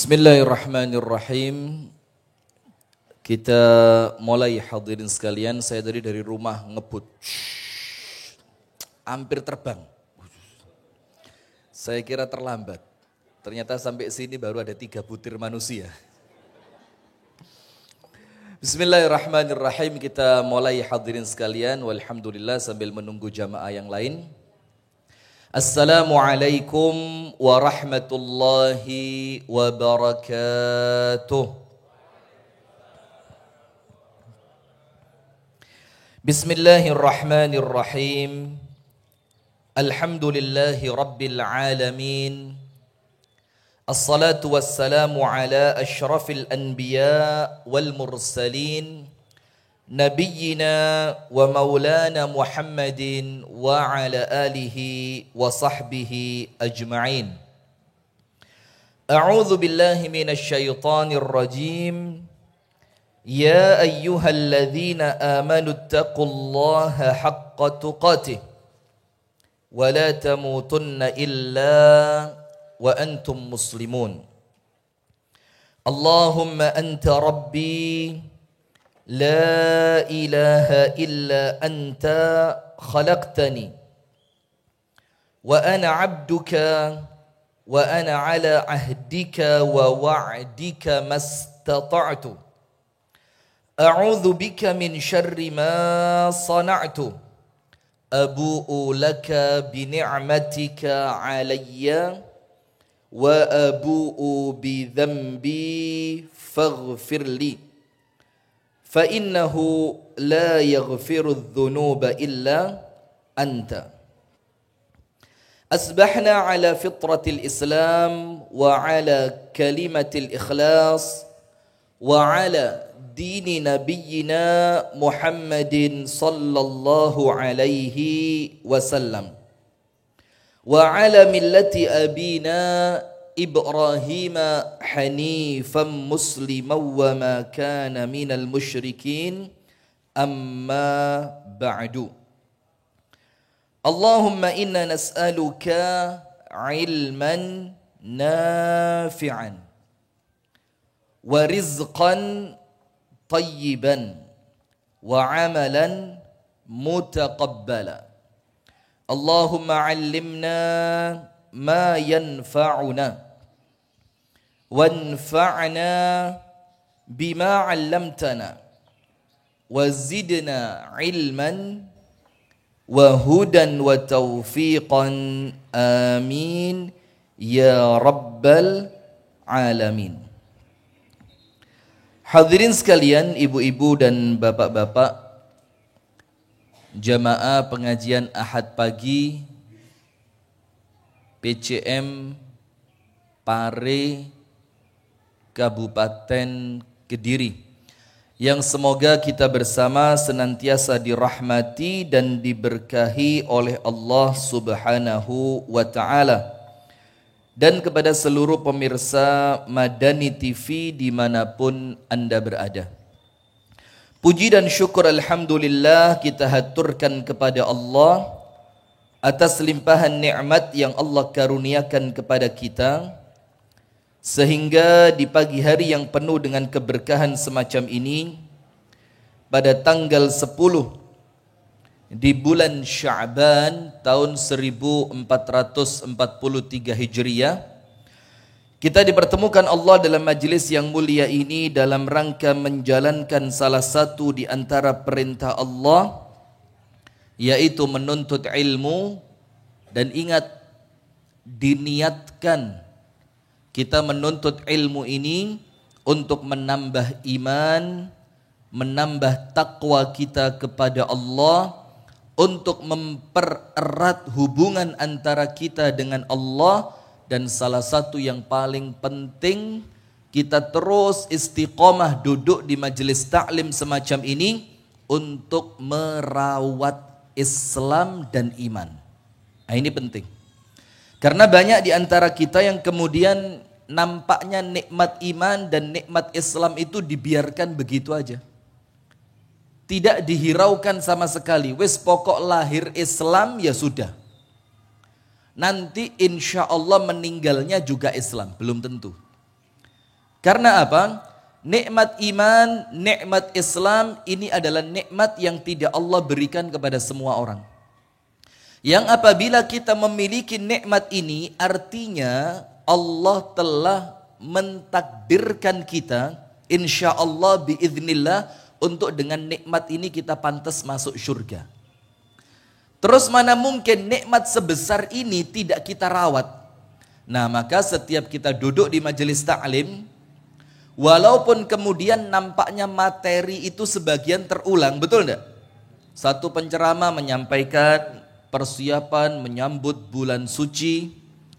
Bismillahirrahmanirrahim. Kita mulai hadirin sekalian. Saya dari rumah ngebut, hampir terbang. Saya kira terlambat. Ternyata sampai sini baru ada 3 butir manusia. Bismillahirrahmanirrahim. Kita mulai hadirin sekalian. Walhamdulillah sambil menunggu jamaah yang lain. Assalamualaikum warahmatullahi wabarakatuh. Bismillahirrahmanirrahim. Alhamdulillahi rabbil alamin. Assalatu wassalamu ala ashrafil anbiya wal mursalin. Nabiyyina wa maulana Muhammadin wa ala alihi wa sahbihi ajma'in. A'udzu billahi minasy syaithanir rajim. Ya ayyuhalladzina amanu taqullaha haqqa tuqatih wa la tamutunna illa wa antum muslimun. Allahumma anta rabbi لا إله إلا أنت خلقتني وأنا عبدك وأنا على عهدك ووعدك ما استطعت أعوذ بك من شر ما صنعت أبوء لك بنعمتك علي وأبوء بذنبي فاغفر لي فإنه لا يغفر الذنوب إلا أنت. أصبحنا على فطرة الإسلام وعلى كلمة الإخلاص وعلى دين نبينا محمد صلى الله عليه وسلم وعلى ملة أبينا إبراهيم حنيفا مسلما وما كان من المشركين أما بعد. اللهم إنا نسألك علما نافعا ورزقا طيبا وعملا متقبلا. اللهم علمنا ما ينفعنا وانفعنا بما علمتنا وزدنا علما وهدى وتوفيقا آمين يا رب العالمين. Hadirin sekalian, ibu-ibu dan bapak-bapak, jamaah pengajian Ahad pagi PCM Pare Kabupaten Kediri, yang semoga kita bersama senantiasa dirahmati dan diberkahi oleh Allah Subhanahu wa ta'ala, dan kepada seluruh pemirsa Madani TV dimanapun Anda berada. Puji dan syukur alhamdulillah kita haturkan kepada Allah atas limpahan nikmat yang Allah karuniakan kepada kita, sehingga di pagi hari yang penuh dengan keberkahan semacam ini, pada tanggal 10 di bulan Sya'ban tahun 1443 Hijriah, kita dipertemukan Allah dalam majlis yang mulia ini dalam rangka menjalankan salah satu di antara perintah Allah, yaitu menuntut ilmu. Dan ingat, diniatkan kita menuntut ilmu ini untuk menambah iman, menambah takwa kita kepada Allah, untuk mempererat hubungan antara kita dengan Allah, dan salah satu yang paling penting, kita terus istiqomah duduk di majelis taklim semacam ini untuk merawat Islam dan iman. Nah, ini penting. Karena banyak di antara kita yang kemudian nampaknya nikmat iman dan nikmat Islam itu dibiarkan begitu aja. Tidak dihiraukan sama sekali. Wis pokok lahir Islam ya sudah. Nanti insya Allah meninggalnya juga Islam. Belum tentu. Karena apa? Nikmat iman, nikmat Islam ini adalah nikmat yang tidak Allah berikan kepada semua orang. Yang apabila kita memiliki nikmat ini, artinya Allah telah mentakdirkan kita, insya Allah biiznillah, untuk dengan nikmat ini kita pantas masuk surga. Terus mana mungkin nikmat sebesar ini tidak kita rawat? Nah, maka setiap kita duduk di majelis ta'lim, walaupun kemudian nampaknya materi itu sebagian terulang, betul enggak? Satu penceramah menyampaikan persiapan menyambut bulan suci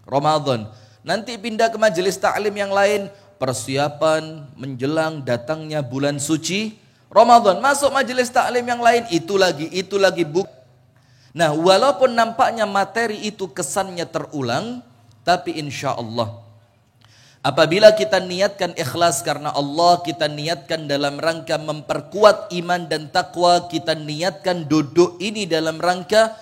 Ramadan. Nanti pindah ke majelis ta'lim yang lain, persiapan menjelang datangnya bulan suci Ramadan. Masuk majelis ta'lim yang lain, itu lagi buku. Nah, walaupun nampaknya materi itu kesannya terulang, tapi insya Allah apabila kita niatkan ikhlas karena Allah, kita niatkan dalam rangka memperkuat iman dan takwa, kita niatkan duduk ini dalam rangka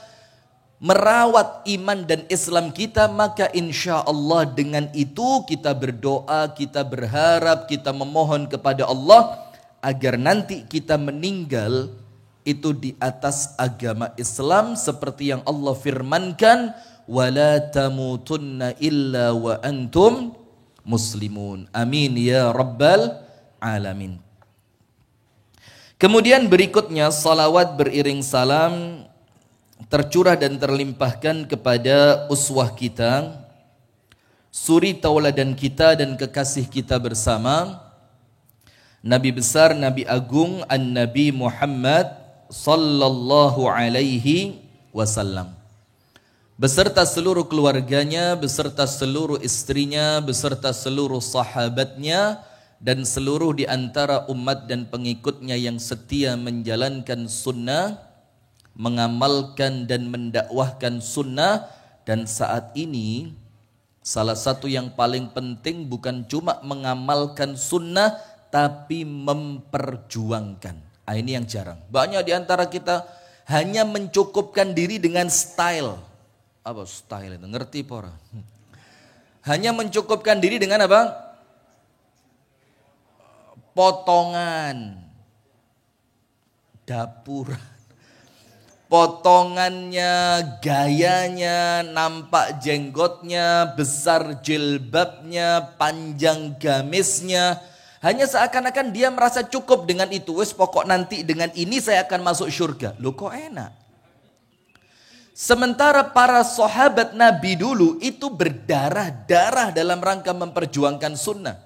merawat iman dan Islam kita, maka insya Allah dengan itu kita berdoa, kita berharap, kita memohon kepada Allah agar nanti kita meninggal itu di atas agama Islam seperti yang Allah firmankan, wala tamutunna illa wa antum muslimun. Amin ya rabbal alamin. Kemudian berikutnya salawat beriring salam tercurah dan terlimpahkan kepada uswah kita, suri tauladan kita dan kekasih kita bersama, Nabi besar, Nabi agung, An-Nabi Muhammad sallallahu alaihi wasallam, beserta seluruh keluarganya, beserta seluruh istrinya, beserta seluruh sahabatnya, dan seluruh di antara umat dan pengikutnya yang setia menjalankan sunnah, mengamalkan dan mendakwahkan sunnah. Dan saat ini salah satu yang paling penting bukan cuma mengamalkan sunnah, tapi memperjuangkan. Ini yang jarang. Banyak di antara kita hanya mencukupkan diri dengan style. Apa style itu? Ngerti pora? Hanya mencukupkan diri dengan apa? Potongan dapur, potongannya, gayanya, nampak jenggotnya, besar jilbabnya, panjang gamisnya. Hanya seakan-akan dia merasa cukup dengan itu. Wes pokok nanti dengan ini saya akan masuk surga. Loh kok enak? Sementara para sahabat Nabi dulu itu berdarah-darah dalam rangka memperjuangkan sunnah.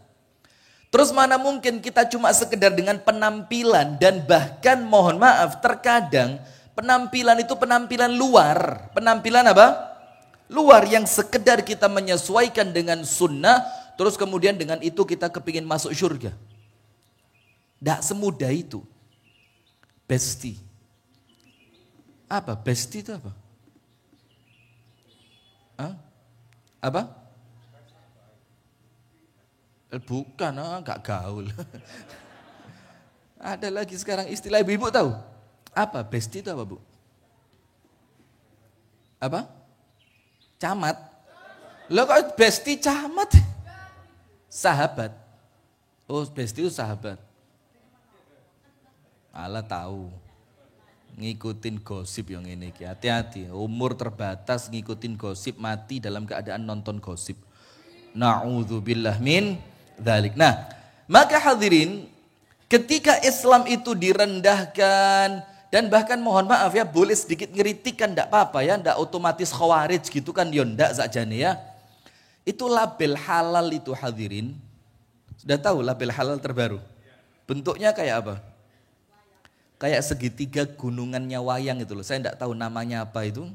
Terus mana mungkin kita cuma sekedar dengan penampilan, dan bahkan mohon maaf terkadang penampilan itu penampilan luar. Penampilan apa? Luar yang sekedar kita menyesuaikan dengan sunnah, terus kemudian dengan itu kita kepingin masuk surga. Tidak semudah itu. Besti. Apa? Besti itu apa? Hah? Apa? Bukan, gak gaul. Ada lagi sekarang istilah ibu-ibu tahu? Apa? Besti itu apa, Bu? Apa? Camat. Loh kok besti camat? Sahabat. Oh, besti itu sahabat. Allah tahu. Ngikutin gosip yang ini. Hati-hati. Umur terbatas ngikutin gosip, mati dalam keadaan nonton gosip. Na'udzubillah min dzalik. Nah, maka hadirin, ketika Islam itu direndahkan, dan bahkan mohon maaf ya, boleh sedikit ngeritikkan enggak apa-apa ya, enggak otomatis khawarij gitu kan, ya enggak sakjane ya. Itu label halal itu hadirin. Sudah tahu label halal terbaru? Bentuknya kayak apa? Kayak segitiga gunungannya wayang itu loh. Saya enggak tahu namanya apa itu.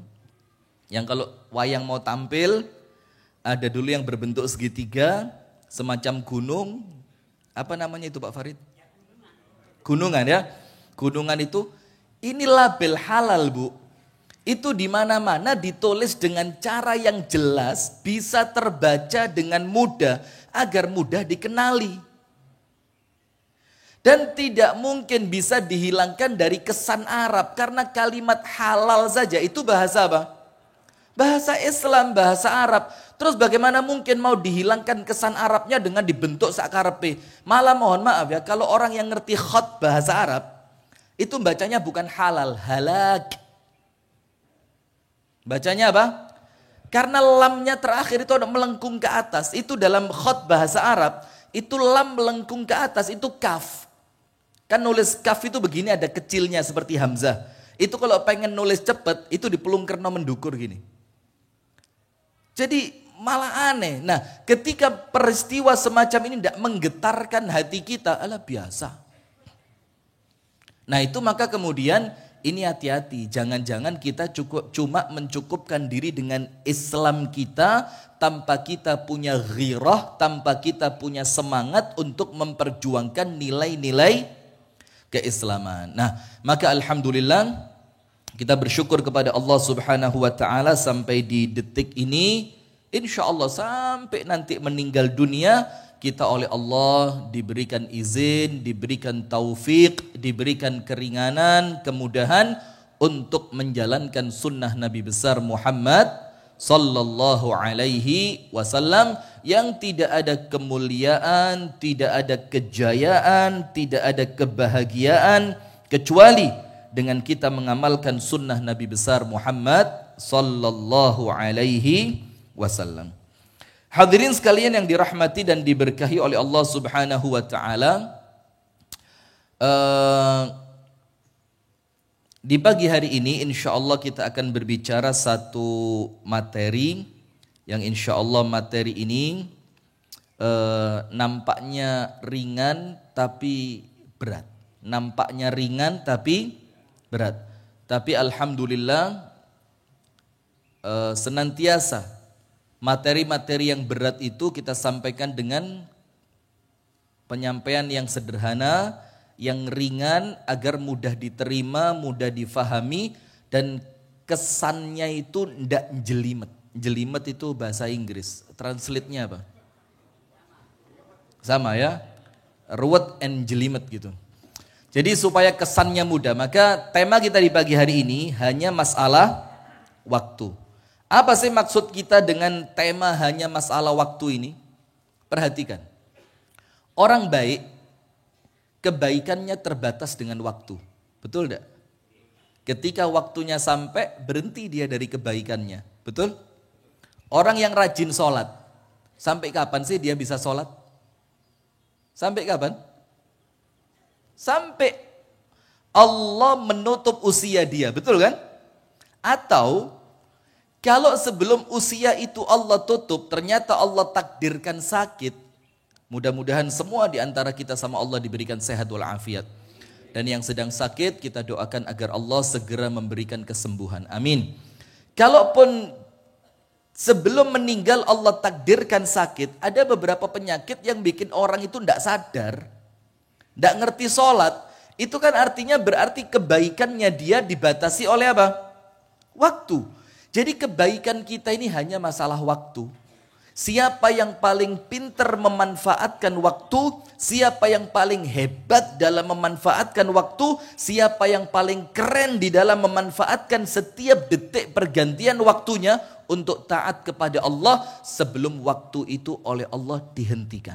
Yang kalau wayang mau tampil, ada dulu yang berbentuk segitiga, semacam gunung. Apa namanya itu Pak Farid? Gunungan ya. Gunungan itu, ini label halal Bu. Itu di mana-mana ditulis dengan cara yang jelas, bisa terbaca dengan mudah, agar mudah dikenali. Dan tidak mungkin bisa dihilangkan dari kesan Arab, karena kalimat halal saja itu bahasa apa? Bahasa Islam, bahasa Arab. Terus bagaimana mungkin mau dihilangkan kesan Arabnya dengan dibentuk sakarepe? Malah mohon maaf ya, kalau orang yang ngerti khat bahasa Arab, itu bacanya bukan halal, halak. Bacanya apa? Karena lamnya terakhir itu ada melengkung ke atas. Itu dalam khat bahasa Arab, itu lam melengkung ke atas, itu kaf. Kan nulis kaf itu begini, ada kecilnya seperti hamzah. Itu kalau pengen nulis cepet, itu dipelungkerno mendukur gini. Jadi malah aneh. Nah, ketika peristiwa semacam ini tidak menggetarkan hati kita, alah biasa. Nah itu maka kemudian ini hati-hati. Jangan-jangan kita cuma mencukupkan diri dengan Islam kita tanpa kita punya ghirah, tanpa kita punya semangat untuk memperjuangkan nilai-nilai keislaman. Nah, maka alhamdulillah kita bersyukur kepada Allah Subhanahu wa taala sampai di detik ini, insyaallah sampai nanti meninggal dunia, kita oleh Allah diberikan izin, diberikan taufik, diberikan keringanan, kemudahan untuk menjalankan sunnah Nabi besar Muhammad sallallahu alaihi wasallam yang tidak ada kemuliaan, tidak ada kejayaan, tidak ada kebahagiaan kecuali dengan kita mengamalkan sunnah Nabi besar Muhammad sallallahu alaihi wasallam. Hadirin sekalian yang dirahmati dan diberkahi oleh Allah Subhanahu wa taala, di pagi hari ini insyaallah kita akan berbicara satu materi yang insyaallah materi ini nampaknya ringan tapi berat. Nampaknya ringan tapi berat. Tapi alhamdulillah senantiasa materi-materi yang berat itu kita sampaikan dengan penyampaian yang sederhana, yang ringan agar mudah diterima, mudah difahami dan kesannya itu tidak jelimet. Jelimet itu bahasa Inggris. Translate-nya apa? Sama ya? Ruwet and jelimet gitu. Jadi supaya kesannya mudah, maka tema kita di pagi hari ini hanya masalah waktu. Apa sih maksud kita dengan tema hanya masalah waktu ini? Perhatikan. Orang baik, kebaikannya terbatas dengan waktu. Betul tidak? Ketika waktunya sampai, berhenti dia dari kebaikannya. Betul? Orang yang rajin sholat, sampai kapan sih dia bisa sholat? Sampai kapan? Sampai Allah menutup usia dia, betul kan? Atau kalau sebelum usia itu Allah tutup, ternyata Allah takdirkan sakit. Mudah-mudahan semua di antara kita sama Allah diberikan sehat walafiat. Dan yang sedang sakit kita doakan agar Allah segera memberikan kesembuhan. Amin. Kalaupun sebelum meninggal Allah takdirkan sakit, ada beberapa penyakit yang bikin orang itu tidak sadar. Tidak ngerti sholat, itu kan artinya berarti kebaikannya dia dibatasi oleh apa? Waktu. Jadi kebaikan kita ini hanya masalah waktu. Siapa yang paling pintar memanfaatkan waktu, siapa yang paling hebat dalam memanfaatkan waktu, siapa yang paling keren di dalam memanfaatkan setiap detik pergantian waktunya untuk taat kepada Allah sebelum waktu itu oleh Allah dihentikan.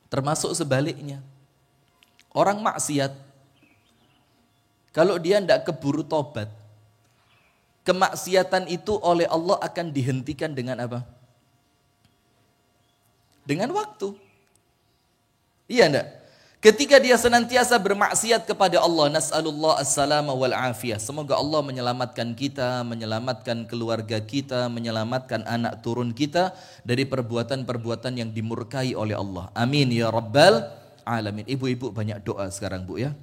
Termasuk sebaliknya. Orang maksiat, kalau dia tidak keburu tobat, kemaksiatan itu oleh Allah akan dihentikan dengan apa? Dengan waktu. Iya enggak? Ketika dia senantiasa bermaksiat kepada Allah, nas'alullah as-salama wal afiyah. Semoga Allah menyelamatkan kita, menyelamatkan keluarga kita, menyelamatkan anak turun kita dari perbuatan-perbuatan yang dimurkai oleh Allah. Amin ya rabbal alamin. Ibu-ibu banyak doa sekarang Bu ya.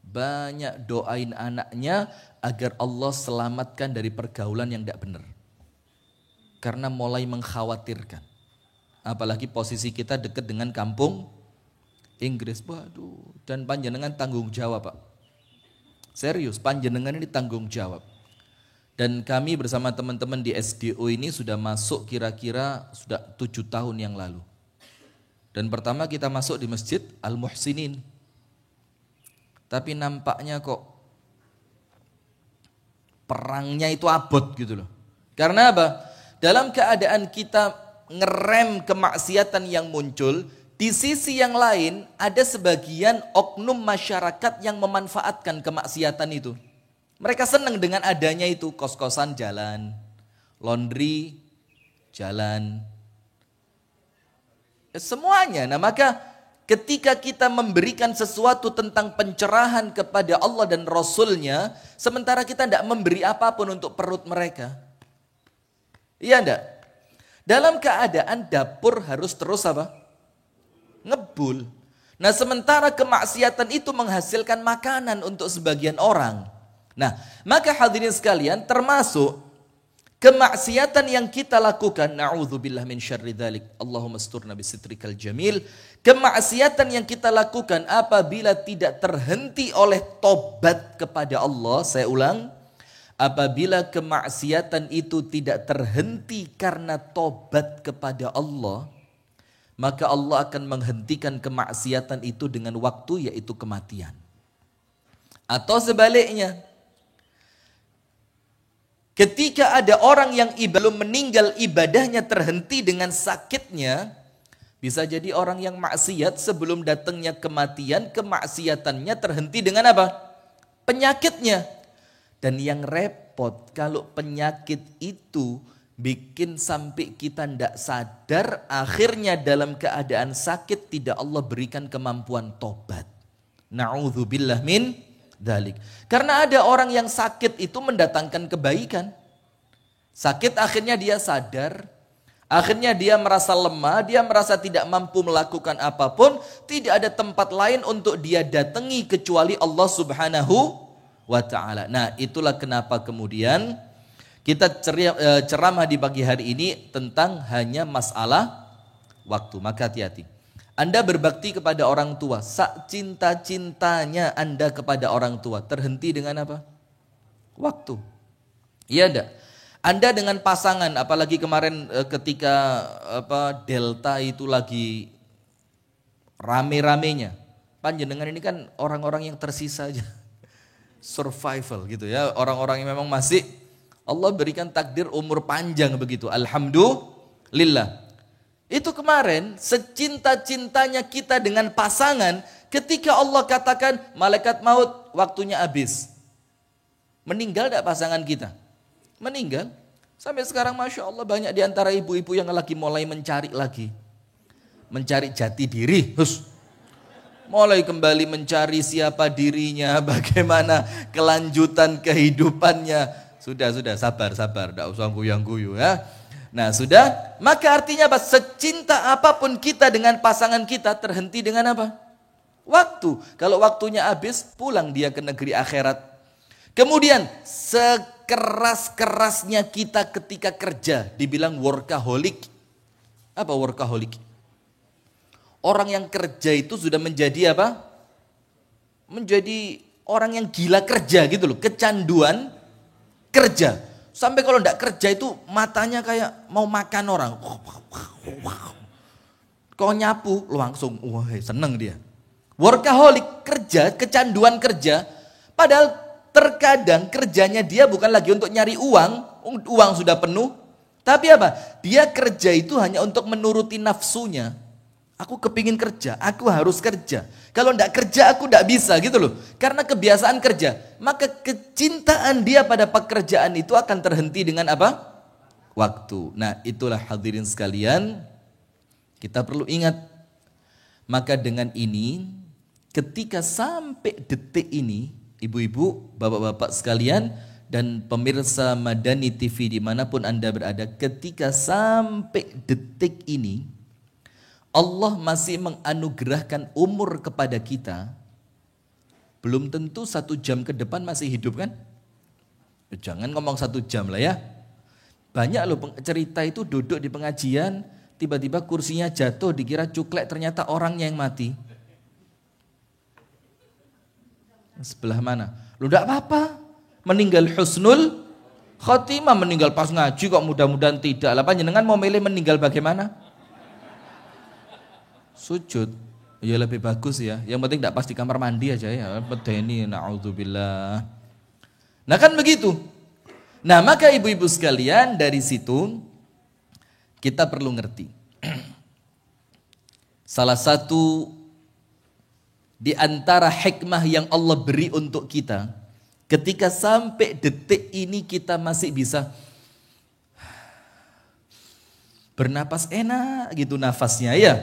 Banyak doain anaknya agar Allah selamatkan dari pergaulan yang tidak benar. Karena mulai mengkhawatirkan. Apalagi posisi kita dekat dengan kampung Inggris. Waduh, dan panjenengan tanggung jawab Pak. Serius, panjenengan ini tanggung jawab. Dan kami bersama teman-teman di SDO ini sudah masuk kira-kira sudah 7 tahun yang lalu. Dan pertama kita masuk di Masjid Al-Muhsinin. Tapi nampaknya kok perangnya itu abot gitu loh. Karena apa? Dalam keadaan kita ngerem kemaksiatan yang muncul, di sisi yang lain ada sebagian oknum masyarakat yang memanfaatkan kemaksiatan itu. Mereka senang dengan adanya itu, kos-kosan jalan, laundry jalan, semuanya. Nah maka ketika kita memberikan sesuatu tentang pencerahan kepada Allah dan Rasulnya, sementara kita tidak memberi apapun untuk perut mereka. Iya enggak? Dalam keadaan dapur harus terus apa? Ngebul. Nah sementara kemaksiatan itu menghasilkan makanan untuk sebagian orang. Nah maka hadirin sekalian, termasuk kemaksiatan yang kita lakukan, na'udzubillah min syarri dzalik, Allahumma asturna bisitrikal jamil. Kemaksiatan yang kita lakukan apabila tidak terhenti oleh tobat kepada Allah, saya ulang, apabila kemaksiatan itu tidak terhenti karena tobat kepada Allah, maka Allah akan menghentikan kemaksiatan itu dengan waktu, yaitu kematian. Atau sebaliknya, ketika ada orang yang belum meninggal ibadahnya terhenti dengan sakitnya, bisa jadi orang yang maksiat sebelum datangnya kematian, kemaksiatannya terhenti dengan apa? Penyakitnya. Dan yang repot kalau penyakit itu bikin sampai kita tidak sadar, akhirnya dalam keadaan sakit tidak Allah berikan kemampuan tobat. Na'udzubillah min dzalik. Karena ada orang yang sakit itu mendatangkan kebaikan. Sakit akhirnya dia sadar, akhirnya dia merasa lemah, dia merasa tidak mampu melakukan apapun, tidak ada tempat lain untuk dia datangi kecuali Allah Subhanahu wa ta'ala. Nah, itulah kenapa kemudian kita ceramah di pagi hari ini tentang hanya masalah waktu. Maka hati-hati. Anda berbakti kepada orang tua, sak cinta-cintanya Anda kepada orang tua, terhenti dengan apa? Waktu. Iya enggak? Anda dengan pasangan, apalagi kemarin ketika Delta itu lagi rame-ramenya. Panjenengan ini kan orang-orang yang tersisa aja. Survival gitu ya, orang-orang yang memang masih Allah berikan takdir umur panjang begitu. Alhamdulillah. Itu kemarin secinta-cintanya kita dengan pasangan, ketika Allah katakan malaikat maut waktunya habis. Meninggal tidak pasangan kita? Meninggal. Sampai sekarang Masya Allah banyak di antara ibu-ibu yang lagi mulai mencari lagi. Mencari jati diri. Mulai kembali mencari siapa dirinya, bagaimana kelanjutan kehidupannya. Sudah, sabar, tidak usah guyang-guyu ya. Nah sudah, maka artinya apa? Secinta apapun kita dengan pasangan kita terhenti dengan apa? Waktu. Kalau waktunya habis, pulang dia ke negeri akhirat. Kemudian sekeras-kerasnya kita ketika kerja, dibilang workaholic. Apa workaholic? Orang yang kerja itu sudah menjadi apa? Menjadi orang yang gila kerja gitu loh, kecanduan kerja. Sampai kalau tidak kerja itu matanya kayak mau makan orang. Kalau nyapu langsung, wah seneng dia. Workaholic, kerja, kecanduan kerja. Padahal terkadang kerjanya dia bukan lagi untuk nyari uang. Uang sudah penuh. Tapi apa? Dia kerja itu hanya untuk menuruti nafsunya. Aku kepingin kerja, aku harus kerja. Kalau tidak kerja aku tidak bisa gitu loh. Karena kebiasaan kerja. Maka kecintaan dia pada pekerjaan itu akan terhenti dengan apa? Waktu. Nah itulah hadirin sekalian. Kita perlu ingat. Maka dengan ini, ketika sampai detik ini, ibu-ibu, bapak-bapak sekalian, dan pemirsa Madani TV dimanapun Anda berada, ketika sampai detik ini, Allah masih menganugerahkan umur kepada kita. Belum tentu 1 jam ke depan masih hidup kan? Jangan ngomong 1 jam lah ya. Banyak loh cerita itu duduk di pengajian, tiba-tiba kursinya jatuh, dikira cuklek, ternyata orangnya yang mati. Sebelah mana? Lu enggak apa-apa. Meninggal husnul khotimah, meninggal pas ngaji kok, mudah-mudahan tidak. Lah panjenengan mau milih meninggal bagaimana? Sujud, ya lebih bagus ya. Yang penting tidak pas di kamar mandi aja ya. Medeni, na'udzubillah. Nah kan begitu. Nah, maka ibu-ibu sekalian, dari situ kita perlu ngerti. Salah satu di antara hikmah yang Allah beri untuk kita, ketika sampai detik ini kita masih bisa bernapas enak gitu nafasnya ya,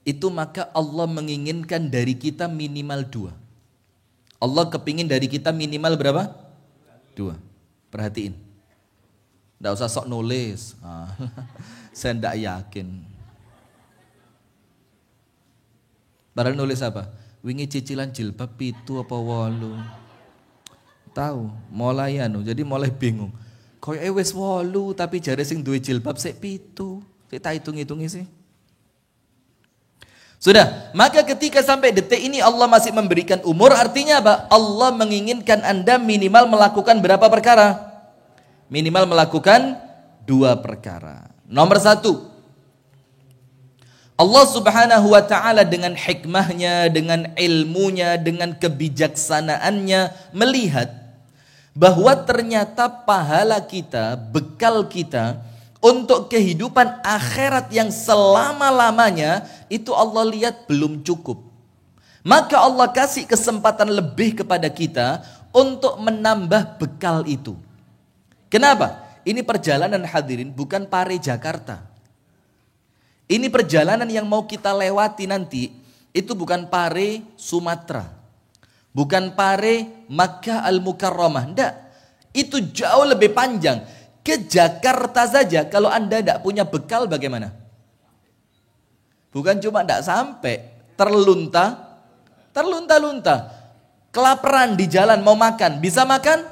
itu maka Allah menginginkan dari kita minimal 2. Allah kepingin dari kita minimal berapa? 2. Perhatiin. Nggak usah sok nulis. Saya nggak yakin. Padahal nulis apa? Wingi cicilan jilbab 7 apa 8. Tahu, mulai jadi mulai bingung. Koyoke wis 8 tapi jare sing duwe jilbab sik 7. Sik tak hitung-hitungi sih. Sudah, maka ketika sampai detik ini Allah masih memberikan umur, artinya apa? Allah menginginkan Anda minimal melakukan berapa perkara? Minimal melakukan 2 perkara. Nomor 1, Allah subhanahu wa ta'ala dengan hikmahnya, dengan ilmunya, dengan kebijaksanaannya melihat bahwa ternyata pahala kita, bekal kita untuk kehidupan akhirat yang selama-lamanya itu Allah lihat belum cukup. Maka Allah kasih kesempatan lebih kepada kita untuk menambah bekal itu. Kenapa? Ini perjalanan hadirin bukan Pare Jakarta. Ini perjalanan yang mau kita lewati nanti, itu bukan Pare Sumatera. Bukan Pare Makkah Al-Mukarramah. Enggak. Itu jauh lebih panjang. Ke Jakarta saja kalau Anda tidak punya bekal bagaimana? Bukan cuma tidak sampai, terlunta-lunta. Kelaparan di jalan mau makan, bisa makan?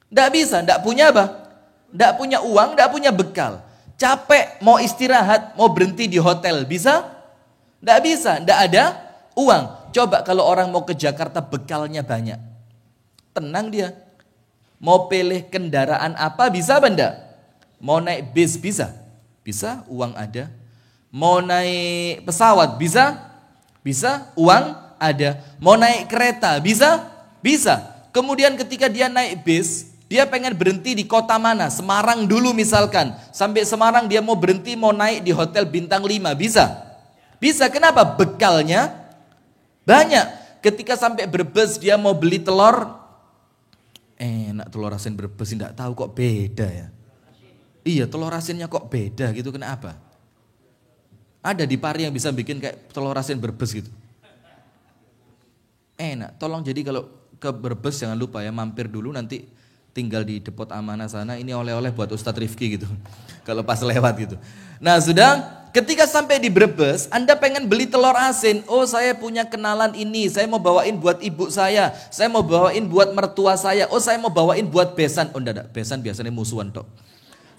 Tidak bisa, tidak punya apa? Tidak punya uang, tidak punya bekal. Capek, mau istirahat, mau berhenti di hotel, bisa? Tidak bisa, tidak ada uang. Coba kalau orang mau ke Jakarta bekalnya banyak. Tenang dia. Mau pilih kendaraan apa, bisa apa enggak? Mau naik bis, bisa? Bisa, uang ada. Mau naik pesawat, bisa? Bisa, uang ada. Mau naik kereta, bisa? Bisa. Kemudian ketika dia naik bis, dia pengen berhenti di kota mana? Semarang dulu misalkan. Sampai Semarang dia mau berhenti, mau naik di hotel bintang 5. Bisa? Bisa. Kenapa? Bekalnya banyak. Ketika sampai Brebes dia mau beli telur. Enak telur asin Brebes, tidak tahu kok beda ya. Iya, telur asinnya kok beda gitu, kenapa? Ada di Pari yang bisa bikin kayak telur asin Brebes gitu. Enak, tolong jadi kalau ke Brebes jangan lupa ya, mampir dulu nanti tinggal di Depot Amanah sana, ini oleh-oleh buat Ustadz Rifki gitu. Kalau pas lewat gitu. Nah sudah, ketika sampai di Brebes, Anda pengen beli telur asin. Oh saya punya kenalan ini, saya mau bawain buat ibu saya mau bawain buat mertua saya. Oh saya mau bawain buat besan. Oh enggak, besan biasanya musuhan tok.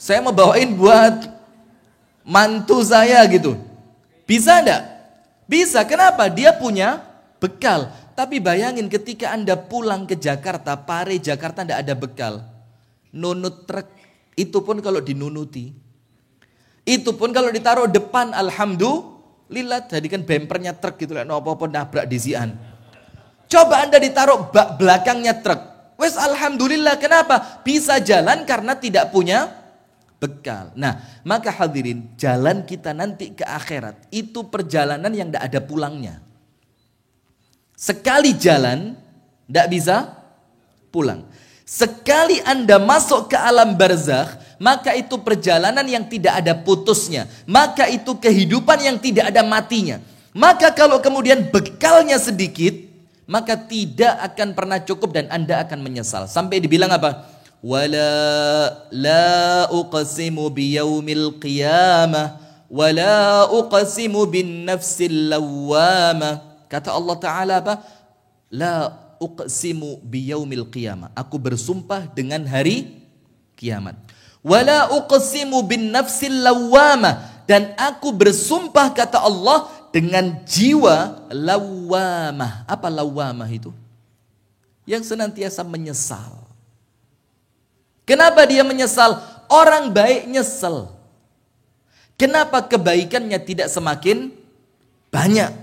Saya mau bawain buat mantu saya gitu. Bisa enggak? Bisa, kenapa? Dia punya bekal. Tapi bayangin ketika Anda pulang ke Jakarta, Pare Jakarta tidak ada bekal. Nunut truk, itu pun kalau dinunuti. Itu pun kalau ditaruh depan, alhamdulillah, jadikan bempernya truk gitu lah, apa-apa nabrak disian. Coba Anda ditaruh bak belakangnya truk. Wes alhamdulillah, kenapa? Bisa jalan karena tidak punya bekal. Nah, maka hadirin, jalan kita nanti ke akhirat, itu perjalanan yang tidak ada pulangnya. Sekali jalan, tidak bisa pulang. Sekali Anda masuk ke alam barzakh, maka itu perjalanan yang tidak ada putusnya. Maka itu kehidupan yang tidak ada matinya. Maka kalau kemudian bekalnya sedikit, maka tidak akan pernah cukup dan Anda akan menyesal. Sampai dibilang apa? Wala la uqsimu biyaumil qiyamah wala uqsimu bin nafsil lawwamah. Kata Allah Ta'ala apa? La uqsimu biyaumil qiyamah. Aku bersumpah dengan hari kiamat. Wala uqsimu bin nafsil lawwamah. Dan aku bersumpah kata Allah dengan jiwa lawwamah. Apa lawwamah itu? Yang senantiasa menyesal. Kenapa dia menyesal? Orang baik nyesel. Kenapa kebaikannya tidak semakin banyak?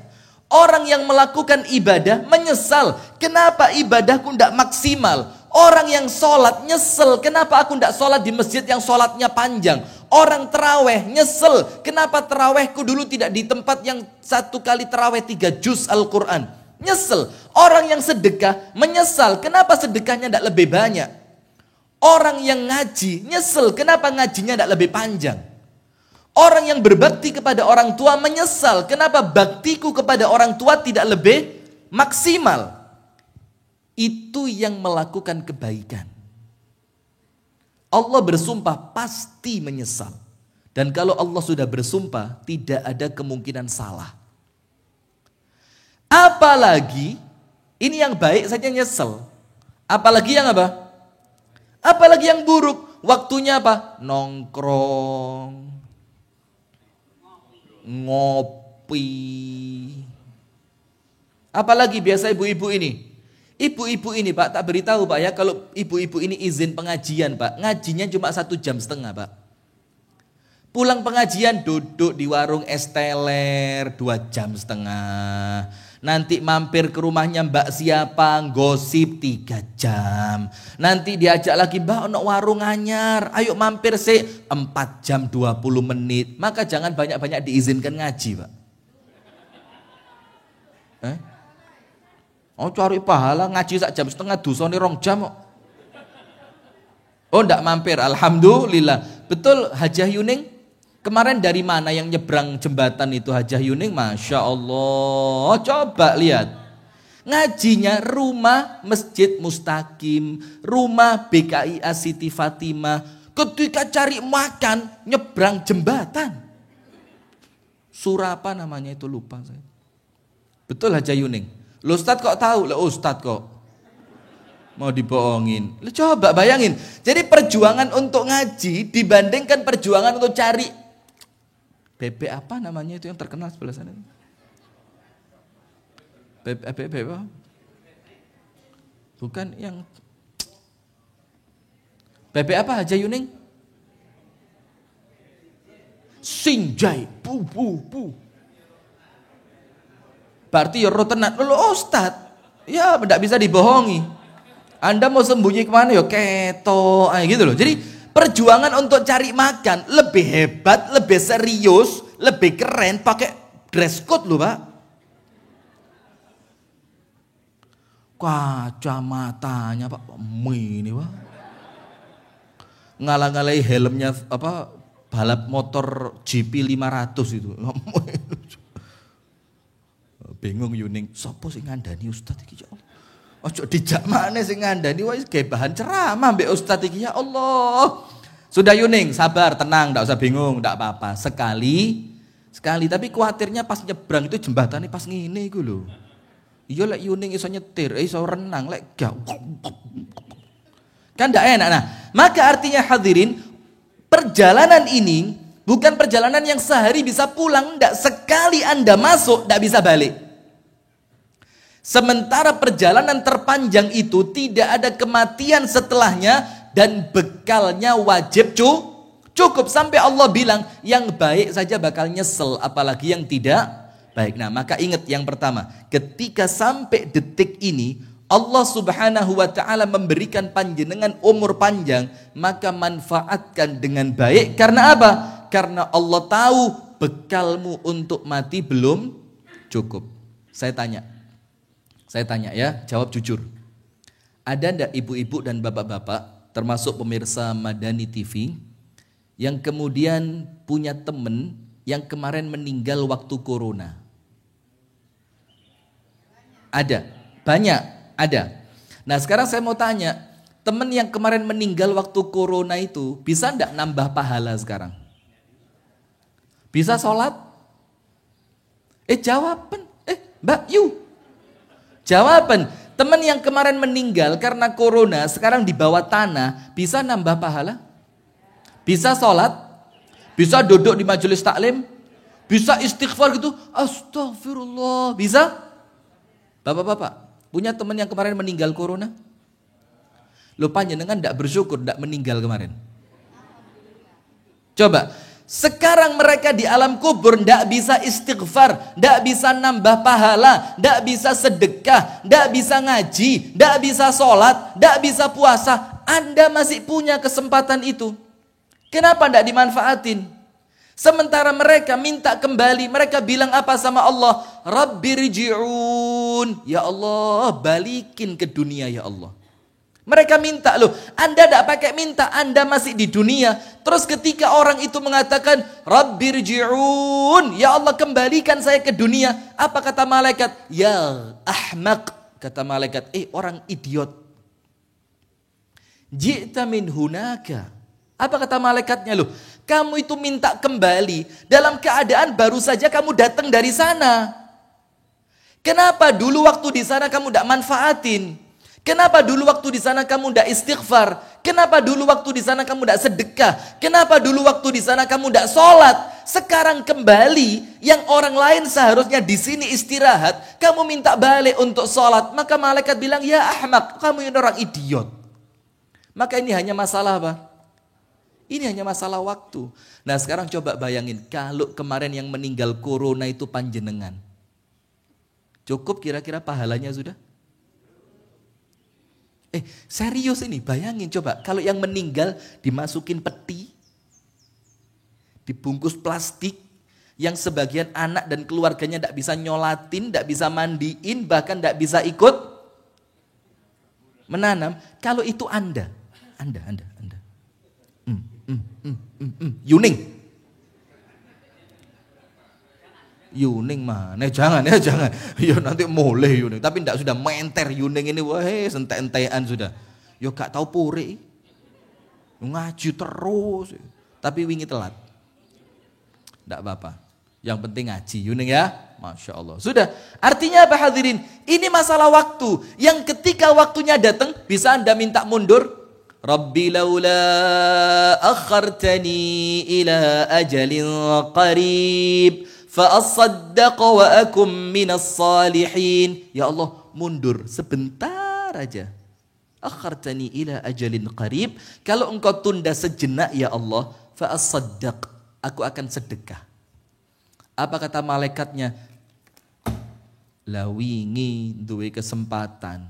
Orang yang melakukan ibadah menyesal. Kenapa ibadahku tidak maksimal? Orang yang sholat nyesel, kenapa aku tidak sholat di masjid yang sholatnya panjang? Orang terawih nyesel, kenapa terawihku dulu tidak di tempat yang satu kali terawih 3 juz Al-Quran? Nyesel. Orang yang sedekah menyesal, kenapa sedekahnya tidak lebih banyak? Orang yang ngaji nyesel, kenapa ngajinya tidak lebih panjang? Orang yang berbakti kepada orang tua menyesal, kenapa baktiku kepada orang tua tidak lebih maksimal? Itu yang melakukan kebaikan. Allah bersumpah pasti menyesal. Dan kalau Allah sudah bersumpah, tidak ada kemungkinan salah. Apalagi, ini yang baik saja nyesel. Apalagi yang apa? Apalagi yang buruk. Waktunya apa? Nongkrong, ngopi. Apalagi biasa ibu-ibu ini. Ibu-ibu ini Pak, tak beritahu Pak ya, kalau ibu-ibu ini izin pengajian Pak, ngajinya cuma 1,5 jam Pak. Pulang pengajian duduk di warung es teler 2,5 jam. Nanti mampir ke rumahnya mbak siapa, gosip 3 jam. Nanti diajak lagi, mbak ono warung anyar, ayo mampir 4 jam 20 menit. Maka jangan banyak-banyak diizinkan ngaji Pak. Oh cari pahala ngaji 1,5 jam dosane 2 jam kok. Oh ndak mampir, alhamdulillah. Betul Hajah Yuning? Kemarin dari mana yang nyebrang jembatan itu Hajah Yuning? Masya Allah, coba lihat. Ngajinya rumah Masjid Mustaqim, rumah BKIA Siti Fatimah. Ketika cari makan nyebrang jembatan. Surah apa namanya itu lupa saya. Betul Hajah Yuning? Loh Ustadz kok tahu? Lah Ustadz kok mau dibohongin. Loh coba bayangin. Jadi perjuangan untuk ngaji dibandingkan perjuangan untuk cari bebek apa namanya itu yang terkenal sebelah sana. Bebek apa? Bukan yang bebek apa Hajah Yuning? Sinjai. Pu. Berarti ya roh tenan. Loh Ustaz, ya tidak bisa dibohongi. Anda mau sembunyi kemana ya keto, gitu loh. Jadi perjuangan untuk cari makan lebih hebat, lebih serius, lebih keren pakai dress code loh Pak. Kacamatanya Pak, ini Pak. Ngalang-ngalai helmnya apa balap motor GP 500 itu. Bingung Yuning, sopo sing ngandani Ustaz iki ya Allah. Ojo dijak maneh sing ngandani wis gawe bahan ceramah mbek Ustaz iki ya Allah. Sudah Yuning, sabar, tenang, enggak usah bingung, enggak apa-apa. Sekali, tapi khawatirnya pas nyebrang itu jembatannya pas ngene iku lho. Iya lek Yuning iso nyetir, iso renang lek gak. Kan enggak enak. Nah, maka artinya hadirin, perjalanan ini bukan perjalanan yang sehari bisa pulang, enggak. Sekali Anda masuk enggak bisa balik. Sementara perjalanan terpanjang itu tidak ada kematian setelahnya dan bekalnya wajib cukup. Sampai Allah bilang yang baik saja bakal nyesel apalagi yang tidak baik. Nah maka ingat yang pertama, ketika sampai detik ini Allah subhanahu wa ta'ala memberikan panjenengan umur panjang, maka manfaatkan dengan baik. Karena apa? Karena Allah tahu bekalmu untuk mati belum cukup. Saya tanya ya, jawab jujur. Ada ndak ibu-ibu dan bapak-bapak, termasuk pemirsa Madani TV, yang kemudian punya teman yang kemarin meninggal waktu corona? Ada, banyak, ada. Nah sekarang saya mau tanya, teman yang kemarin meninggal waktu corona itu, bisa ndak nambah pahala sekarang? Bisa sholat? Jawaban, Mbak Yu. Jawaban, teman yang kemarin meninggal karena corona sekarang di bawah tanah, bisa nambah pahala? Bisa sholat? Bisa duduk di majelis taklim? Bisa istighfar gitu? Astagfirullah. Bisa? Bapak-bapak, punya teman yang kemarin meninggal corona? Lo panjenengan tidak bersyukur tidak meninggal kemarin? Coba, Sekarang mereka di alam kubur tidak bisa istighfar, tidak bisa nambah pahala, tidak bisa sedekah, tidak bisa ngaji, tidak bisa sholat, tidak bisa puasa. Anda masih punya kesempatan itu. Kenapa tidak dimanfaatin? Sementara mereka minta kembali, mereka bilang apa sama Allah? Rabbirji'un. Ya Allah, balikin ke dunia ya Allah. Mereka minta loh, Anda tidak pakai minta, Anda masih di dunia. Terus ketika orang itu mengatakan Rabbirji'un, ya Allah kembalikan saya ke dunia. Apa kata malaikat? Ya ahmaq, kata malaikat, orang idiot. Ji'ta min hunaka. Apa kata malaikatnya loh? Kamu itu minta kembali dalam keadaan baru saja kamu datang dari sana. Kenapa dulu waktu di sana kamu tidak manfaatin? Kenapa dulu waktu di sana kamu tidak istighfar? Kenapa dulu waktu di sana kamu tidak sedekah? Kenapa dulu waktu di sana kamu tidak sholat? Sekarang kembali, yang orang lain seharusnya di sini istirahat, kamu minta balik untuk sholat. Maka malaikat bilang, ya ahmak, kamu ini orang idiot. Maka ini hanya masalah apa? Ini hanya masalah waktu. Nah sekarang coba bayangin, kalau kemarin yang meninggal corona itu panjenengan. Cukup kira-kira pahalanya sudah? Serius ini, bayangin coba. Kalau yang meninggal dimasukin peti, dibungkus plastik, yang sebagian anak dan keluarganya tidak bisa nyolatin, tidak bisa mandiin, bahkan tidak bisa ikut menanam. Kalau itu Anda. Yuning mana? Jangan. Ya nanti mulai Yuning. Tapi tidak sudah menter Yuning ini. Wah, sentek-entean sudah. Yo gak tahu puri. Ngaji terus. Tapi wingi telat. Tidak apa-apa. Yang penting ngaji Yuning ya. Masya Allah. Sudah. Artinya apa hadirin? Ini masalah waktu. Yang ketika waktunya datang, bisa Anda minta mundur. Rabbi laula akhartani ila ajalin qarib fa'asaddaq wa akum minas salihin. Ya Allah, mundur sebentar aja. Akhartani ila ajalin qarib. Kalau engkau tunda sejenak ya Allah, fa'asaddaq, aku akan sedekah. Apa kata malaikatnya? Lawingi duwe kesempatan.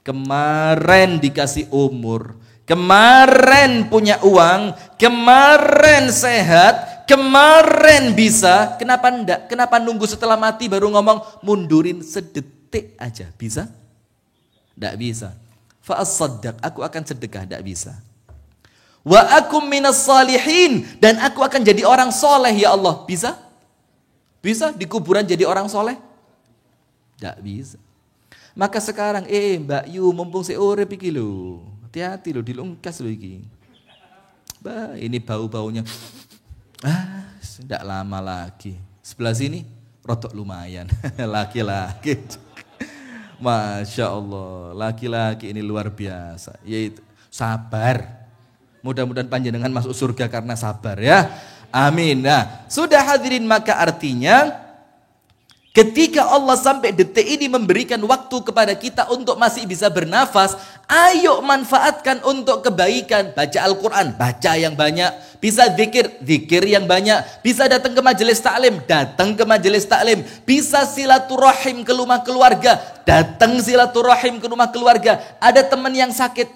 Kemarin dikasih umur, kemarin punya uang, kemarin sehat, kemarin bisa, kenapa enggak? Kenapa nunggu setelah mati baru ngomong mundurin sedetik aja? Bisa? Enggak bisa. Fa'asaddaq, aku akan sedekah, enggak bisa. Wa akum minas salihin, dan aku akan jadi orang soleh ya Allah. Bisa? Bisa di kuburan jadi orang soleh? Enggak bisa. Maka sekarang Mbak Yu mumpung seurep iki lho. Hati-hati lho, dilungkas lho iki. Bah, ini bau-baunya. Tidak lama lagi. Sebelah sini rotok lumayan. Laki-laki. Masya Allah. Laki-laki ini luar biasa. Yaitu sabar. Mudah-mudahan panjenengan masuk surga karena sabar ya. Amin. Nah, sudah hadirin, maka artinya ketika Allah sampai detik ini memberikan waktu kepada kita untuk masih bisa bernafas, ayo manfaatkan untuk kebaikan. Baca Al-Quran, baca yang banyak. Bisa zikir, zikir yang banyak. Bisa datang ke majelis taklim, datang ke majelis taklim. Bisa silaturahim ke rumah keluarga, datang silaturahim ke rumah keluarga. Ada teman yang sakit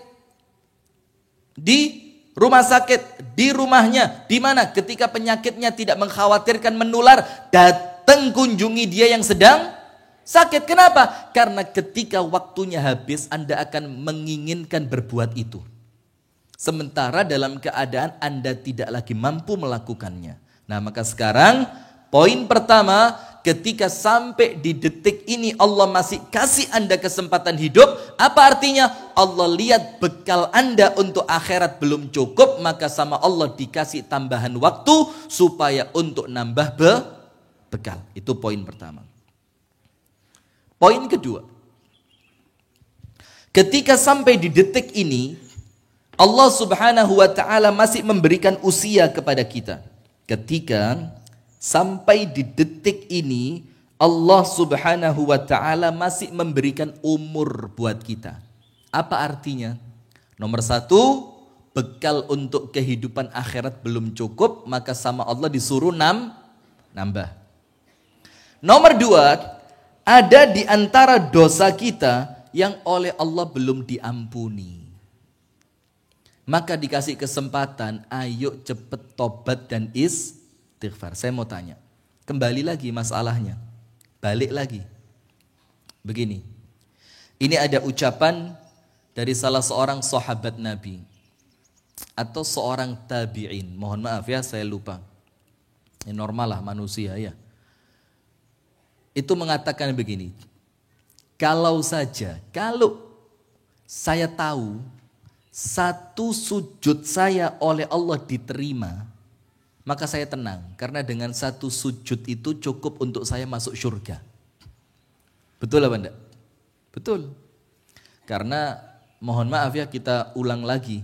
di rumah sakit, di rumahnya, di mana ketika penyakitnya tidak mengkhawatirkan menular, datang kunjungi dia yang sedang sakit. Kenapa? Karena ketika waktunya habis, Anda akan menginginkan berbuat itu. Sementara dalam keadaan Anda tidak lagi mampu melakukannya. Nah, maka sekarang poin pertama, ketika sampai di detik ini Allah masih kasih Anda kesempatan hidup, apa artinya? Allah lihat bekal Anda untuk akhirat belum cukup, maka sama Allah dikasih tambahan waktu supaya untuk nambah bekal. Itu poin pertama. Poin kedua, ketika sampai di detik ini Allah subhanahu wa ta'ala masih memberikan usia kepada kita. Ketika sampai di detik ini Allah subhanahu wa ta'ala masih memberikan umur buat kita. Apa artinya? Nomor satu, bekal untuk kehidupan akhirat belum cukup, maka sama Allah disuruh nambah. Nomor 2, ada di antara dosa kita yang oleh Allah belum diampuni. Maka dikasih kesempatan, ayo cepet tobat dan istighfar. Saya mau tanya, kembali lagi masalahnya, balik lagi. Begini, ini ada ucapan dari salah seorang sahabat Nabi atau seorang tabi'in. Mohon maaf ya, saya lupa. Ini normal lah manusia ya. Itu mengatakan begini, kalau saya tahu satu sujud saya oleh Allah diterima, maka saya tenang. Karena dengan satu sujud itu cukup untuk saya masuk surga. Betul apa enggak? Betul. Karena mohon maaf ya, kita ulang lagi.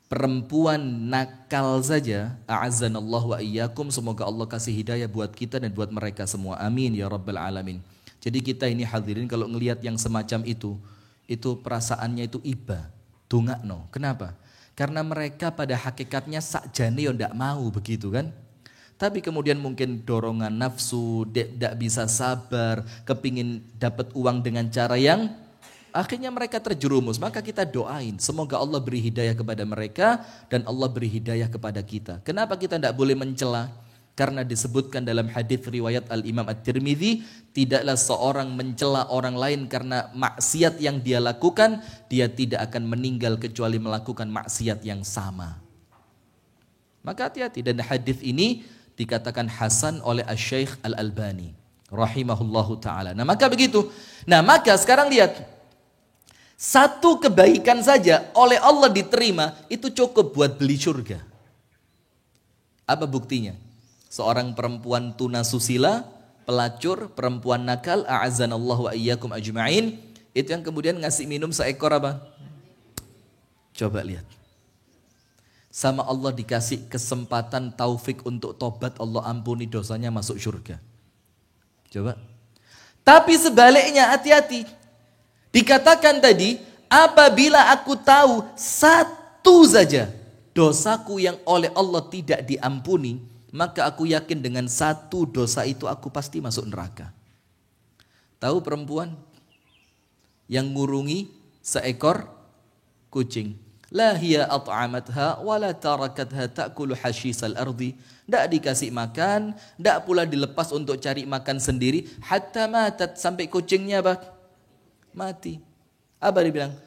Perempuan nakal saja, a'azzanallahu wa iyyakum, semoga Allah kasih hidayah buat kita dan buat mereka semua. Amin ya rabbal alamin. Jadi kita ini hadirin kalau ngelihat yang semacam itu perasaannya itu iba, dungakno. Kenapa? Karena mereka pada hakikatnya sakjane yo ndak mau begitu kan? Tapi kemudian mungkin dorongan nafsu, tidak bisa sabar, kepingin dapat uang dengan cara yang akhirnya mereka terjerumus. Maka kita doain, semoga Allah beri hidayah kepada mereka dan Allah beri hidayah kepada kita. Kenapa kita tidak boleh mencela? Karena disebutkan dalam hadis riwayat Al-Imam At-Tirmidzi, tidaklah seorang mencela orang lain karena maksiat yang dia lakukan, dia tidak akan meninggal kecuali melakukan maksiat yang sama. Maka hati-hati, dan hadis ini dikatakan hasan oleh Asy-Syaikh Al-Albani rahimahullahu taala. Nah, maka begitu. Nah, maka sekarang lihat, satu kebaikan saja oleh Allah diterima, itu cukup buat beli surga. Apa buktinya? Seorang perempuan tunasusila, pelacur, perempuan nakal, a'azzanallahu wa iyyakum ajma'in, itu yang kemudian ngasih minum seekor apa? Coba lihat. Sama Allah dikasih kesempatan taufik untuk tobat, Allah ampuni dosanya, masuk surga. Coba. Tapi sebaliknya hati-hati. Dikatakan tadi, apabila aku tahu satu saja dosaku yang oleh Allah tidak diampuni, maka aku yakin dengan satu dosa itu aku pasti masuk neraka. Tahu perempuan yang ngurungi seekor kucing? La hiya at'amatha wa la tarakatha ta'kulu hashisal ardi. Tidak dikasih makan, tidak pula dilepas untuk cari makan sendiri, hatta matat, sampai kucingnya mati. Apa dia bilang?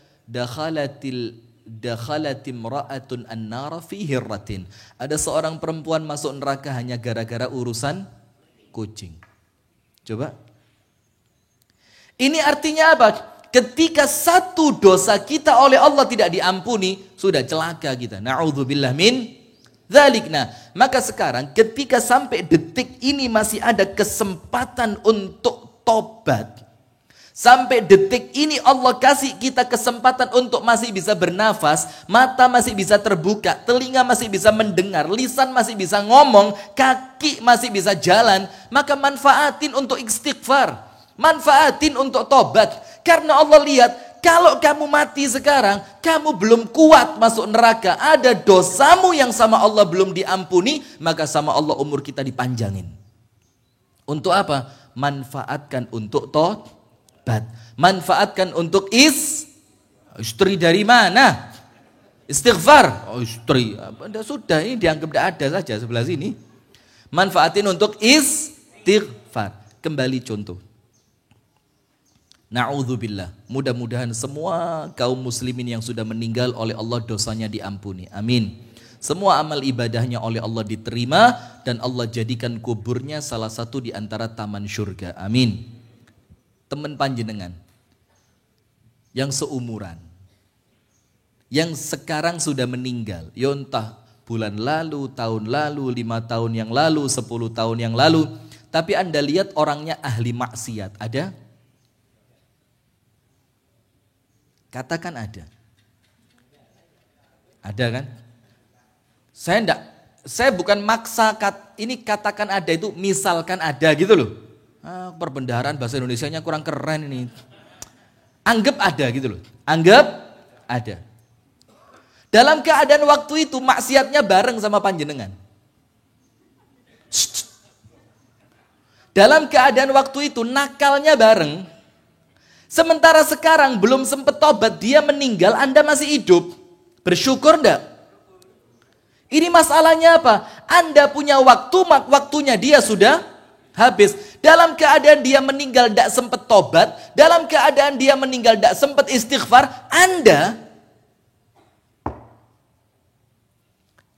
Dakhalatim ra'atun an-nara fi hirratin. Ada seorang perempuan masuk neraka hanya gara-gara urusan kucing. Coba. Ini artinya apa? Ketika satu dosa kita oleh Allah tidak diampuni, sudah celaka kita. Na'udzubillah min dzalik. Nah, maka sekarang ketika sampai detik ini masih ada kesempatan untuk tobat. Sampai detik ini Allah kasih kita kesempatan untuk masih bisa bernafas, mata masih bisa terbuka, telinga masih bisa mendengar, lisan masih bisa ngomong, kaki masih bisa jalan, maka manfaatin untuk istighfar, manfaatin untuk tobat. Karena Allah lihat, kalau kamu mati sekarang, kamu belum kuat masuk neraka, ada dosamu yang sama Allah belum diampuni, maka sama Allah umur kita dipanjangin. Untuk apa? Manfaatkan untuk tobat. Manfaatkan untuk istri dari mana? Istighfar. Oh, istri. Sudah, ini dianggap tidak ada saja sebelah sini. Manfaatin untuk istighfar. Kembali contoh. Na'udzubillah. Mudah-mudahan semua kaum muslimin yang sudah meninggal oleh Allah dosanya diampuni. Amin. Semua amal ibadahnya oleh Allah diterima dan Allah jadikan kuburnya salah satu di antara taman surga. Amin. Teman panjenengan yang seumuran, yang sekarang sudah meninggal, ya entah bulan lalu, tahun lalu, 5 tahun yang lalu, 10 tahun yang lalu, tapi Anda lihat orangnya ahli maksiat, ada? Katakan ada. Ada kan? Saya bukan maksa, ini katakan ada itu misalkan ada gitu loh. Perbendaharaan bahasa Indonesianya kurang keren ini. Anggap ada gitu loh. Anggap ada. Dalam keadaan waktu itu maksiatnya bareng sama panjenengan. Dalam keadaan waktu itu nakalnya bareng. Sementara sekarang belum sempat tobat, dia meninggal, Anda masih hidup. Bersyukur enggak? Ini masalahnya apa? Anda punya waktu, waktunya dia sudah habis. Dalam keadaan dia meninggal tidak sempat tobat, dalam keadaan dia meninggal tidak sempat istighfar, Anda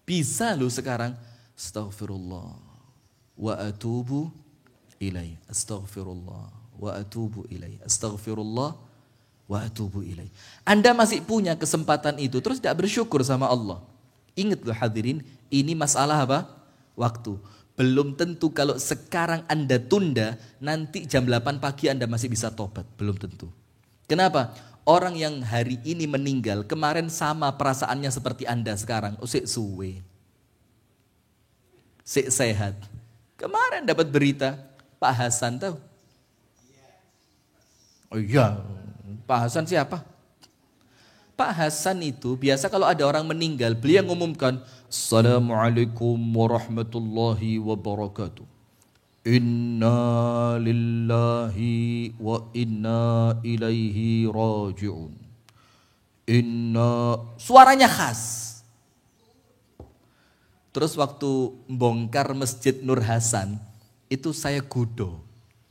bisa lu sekarang astaghfirullah wa atubu ilaih, astaghfirullah wa atubu ilaih, astaghfirullah wa atubu ilaih. Anda masih punya kesempatan itu, terus tidak bersyukur sama Allah. Ingat loh hadirin, ini masalah apa? Waktu. Belum tentu kalau sekarang Anda tunda, nanti jam 8 pagi Anda masih bisa tobat. Belum tentu. Kenapa? Orang yang hari ini meninggal, kemarin sama perasaannya seperti Anda sekarang. Sik suwe. Sik sehat. Kemarin dapat berita, Pak Hasan tahu? Oh iya, Pak Hasan siapa? Pak Hasan itu biasa kalau ada orang meninggal, beliau mengumumkan, Assalamualaikum warahmatullahi wabarakatuh. Inna lillahi wa inna ilaihi raji'un. Suaranya khas. Terus waktu bongkar Masjid Nur Hasan, itu saya gudo.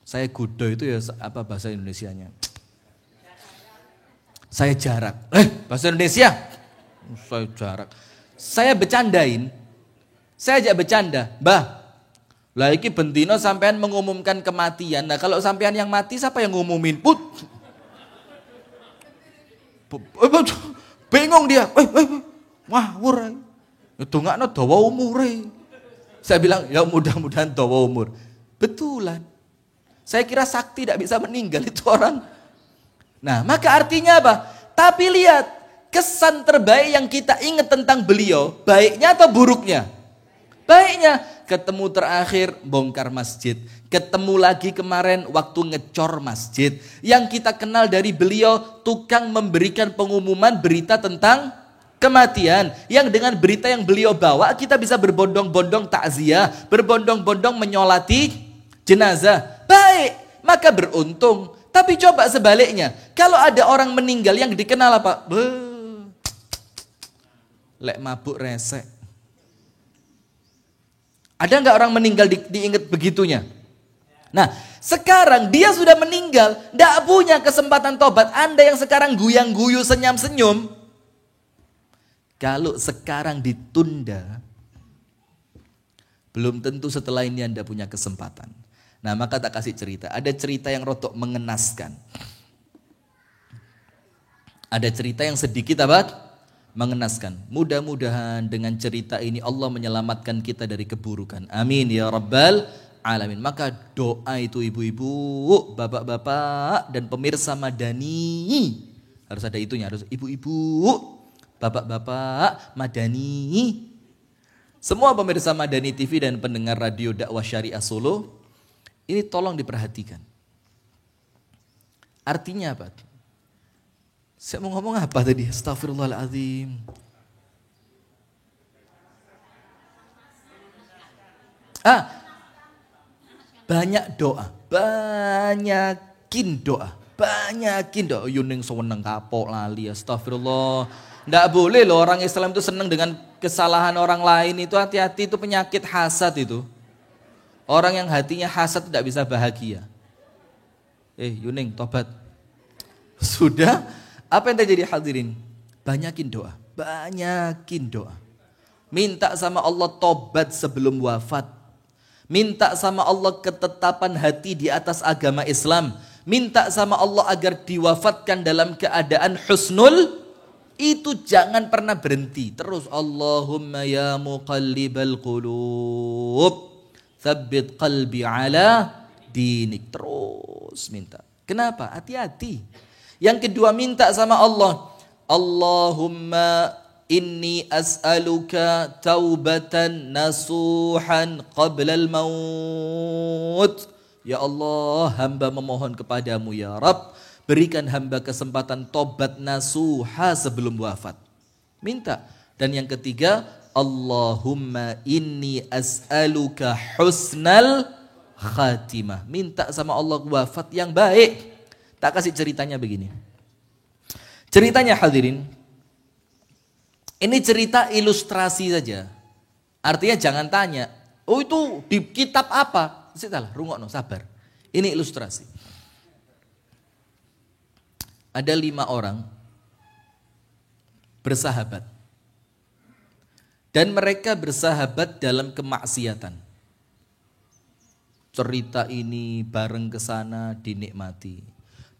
Saya gudo itu ya apa bahasa Indonesianya? Saya jarak. Bahasa Indonesia? Saya jarak. Saya bercandain. Saya ajak bercanda. Mbah, lah iki bentino sampean mengumumkan kematian. Nah kalau sampean yang mati siapa yang ngumumin? Put. Bingung dia. Ngawur. Itu enggak dawa umur. Saya bilang ya mudah-mudahan dawa umur. Betulan. Saya kira sakti tidak bisa meninggal itu orang. Nah maka artinya apa? Tapi lihat kesan terbaik yang kita ingat tentang beliau. Baiknya atau buruknya? Baiknya. Ketemu terakhir bongkar masjid. Ketemu lagi kemarin waktu ngecor masjid. Yang kita kenal dari beliau tukang memberikan pengumuman berita tentang kematian. Yang dengan berita yang beliau bawa kita bisa berbondong-bondong takziah. Berbondong-bondong menyolati jenazah. Baik, maka beruntung. Tapi coba sebaliknya. Kalau ada orang meninggal yang dikenal apa? Lek mabuk resek. Ada nggak orang meninggal diingat begitunya? Nah, sekarang dia sudah meninggal, tidak punya kesempatan tobat. Anda yang sekarang guyang-guyu, senyum-senyum, kalau sekarang ditunda, belum tentu setelah ini Anda punya kesempatan. Nah, maka tak kasih cerita. Ada cerita yang rotok mengenaskan. Ada cerita yang sedikit apa? Mengenaskan. Mudah-mudahan dengan cerita ini Allah menyelamatkan kita dari keburukan. Amin ya rabbal alamin. Maka doa itu ibu-ibu, bapak-bapak dan pemirsa Madani. Harus ada itunya, harus ibu-ibu, bapak-bapak Madani. Semua pemirsa Madani TV dan pendengar radio dakwah syariah Solo, ini tolong diperhatikan. Artinya apa? Saya mau ngomong apa tadi? Astagfirullahaladzim. Banyak doa. Banyakin doa. Yuning sewenang kapok lali. Astagfirullah. Nggak boleh loh orang Islam itu senang dengan kesalahan orang lain. Itu hati-hati, itu penyakit hasad itu. Orang yang hatinya hasad tidak bisa bahagia. Yuning tobat. Sudah. Apa yang terjadi hadirin? Banyakin doa. Banyakin doa. Minta sama Allah tobat sebelum wafat. Minta sama Allah ketetapan hati di atas agama Islam. Minta sama Allah agar diwafatkan dalam keadaan husnul. Itu jangan pernah berhenti. Terus Allahumma ya muqallibal qulub, tsabbit qalbi ala dinik. Terus minta. Kenapa? Hati-hati. Yang kedua minta sama Allah. Allahumma inni as'aluka taubatan nasuhan qablal maut. Ya Allah, hamba memohon kepadamu ya Rabb, berikan hamba kesempatan tobat nasuha sebelum wafat. Minta. Dan yang ketiga, Allahumma inni as'aluka husnal khatimah. Minta sama Allah wafat yang baik. Tak kasih ceritanya begini. Ceritanya hadirin, ini cerita ilustrasi saja. Artinya jangan tanya, oh itu di kitab apa? Sitalah, rungokno, sabar. Ini ilustrasi. Ada 5 orang bersahabat. Dan mereka bersahabat dalam kemaksiatan. Cerita ini bareng ke sana dinikmati.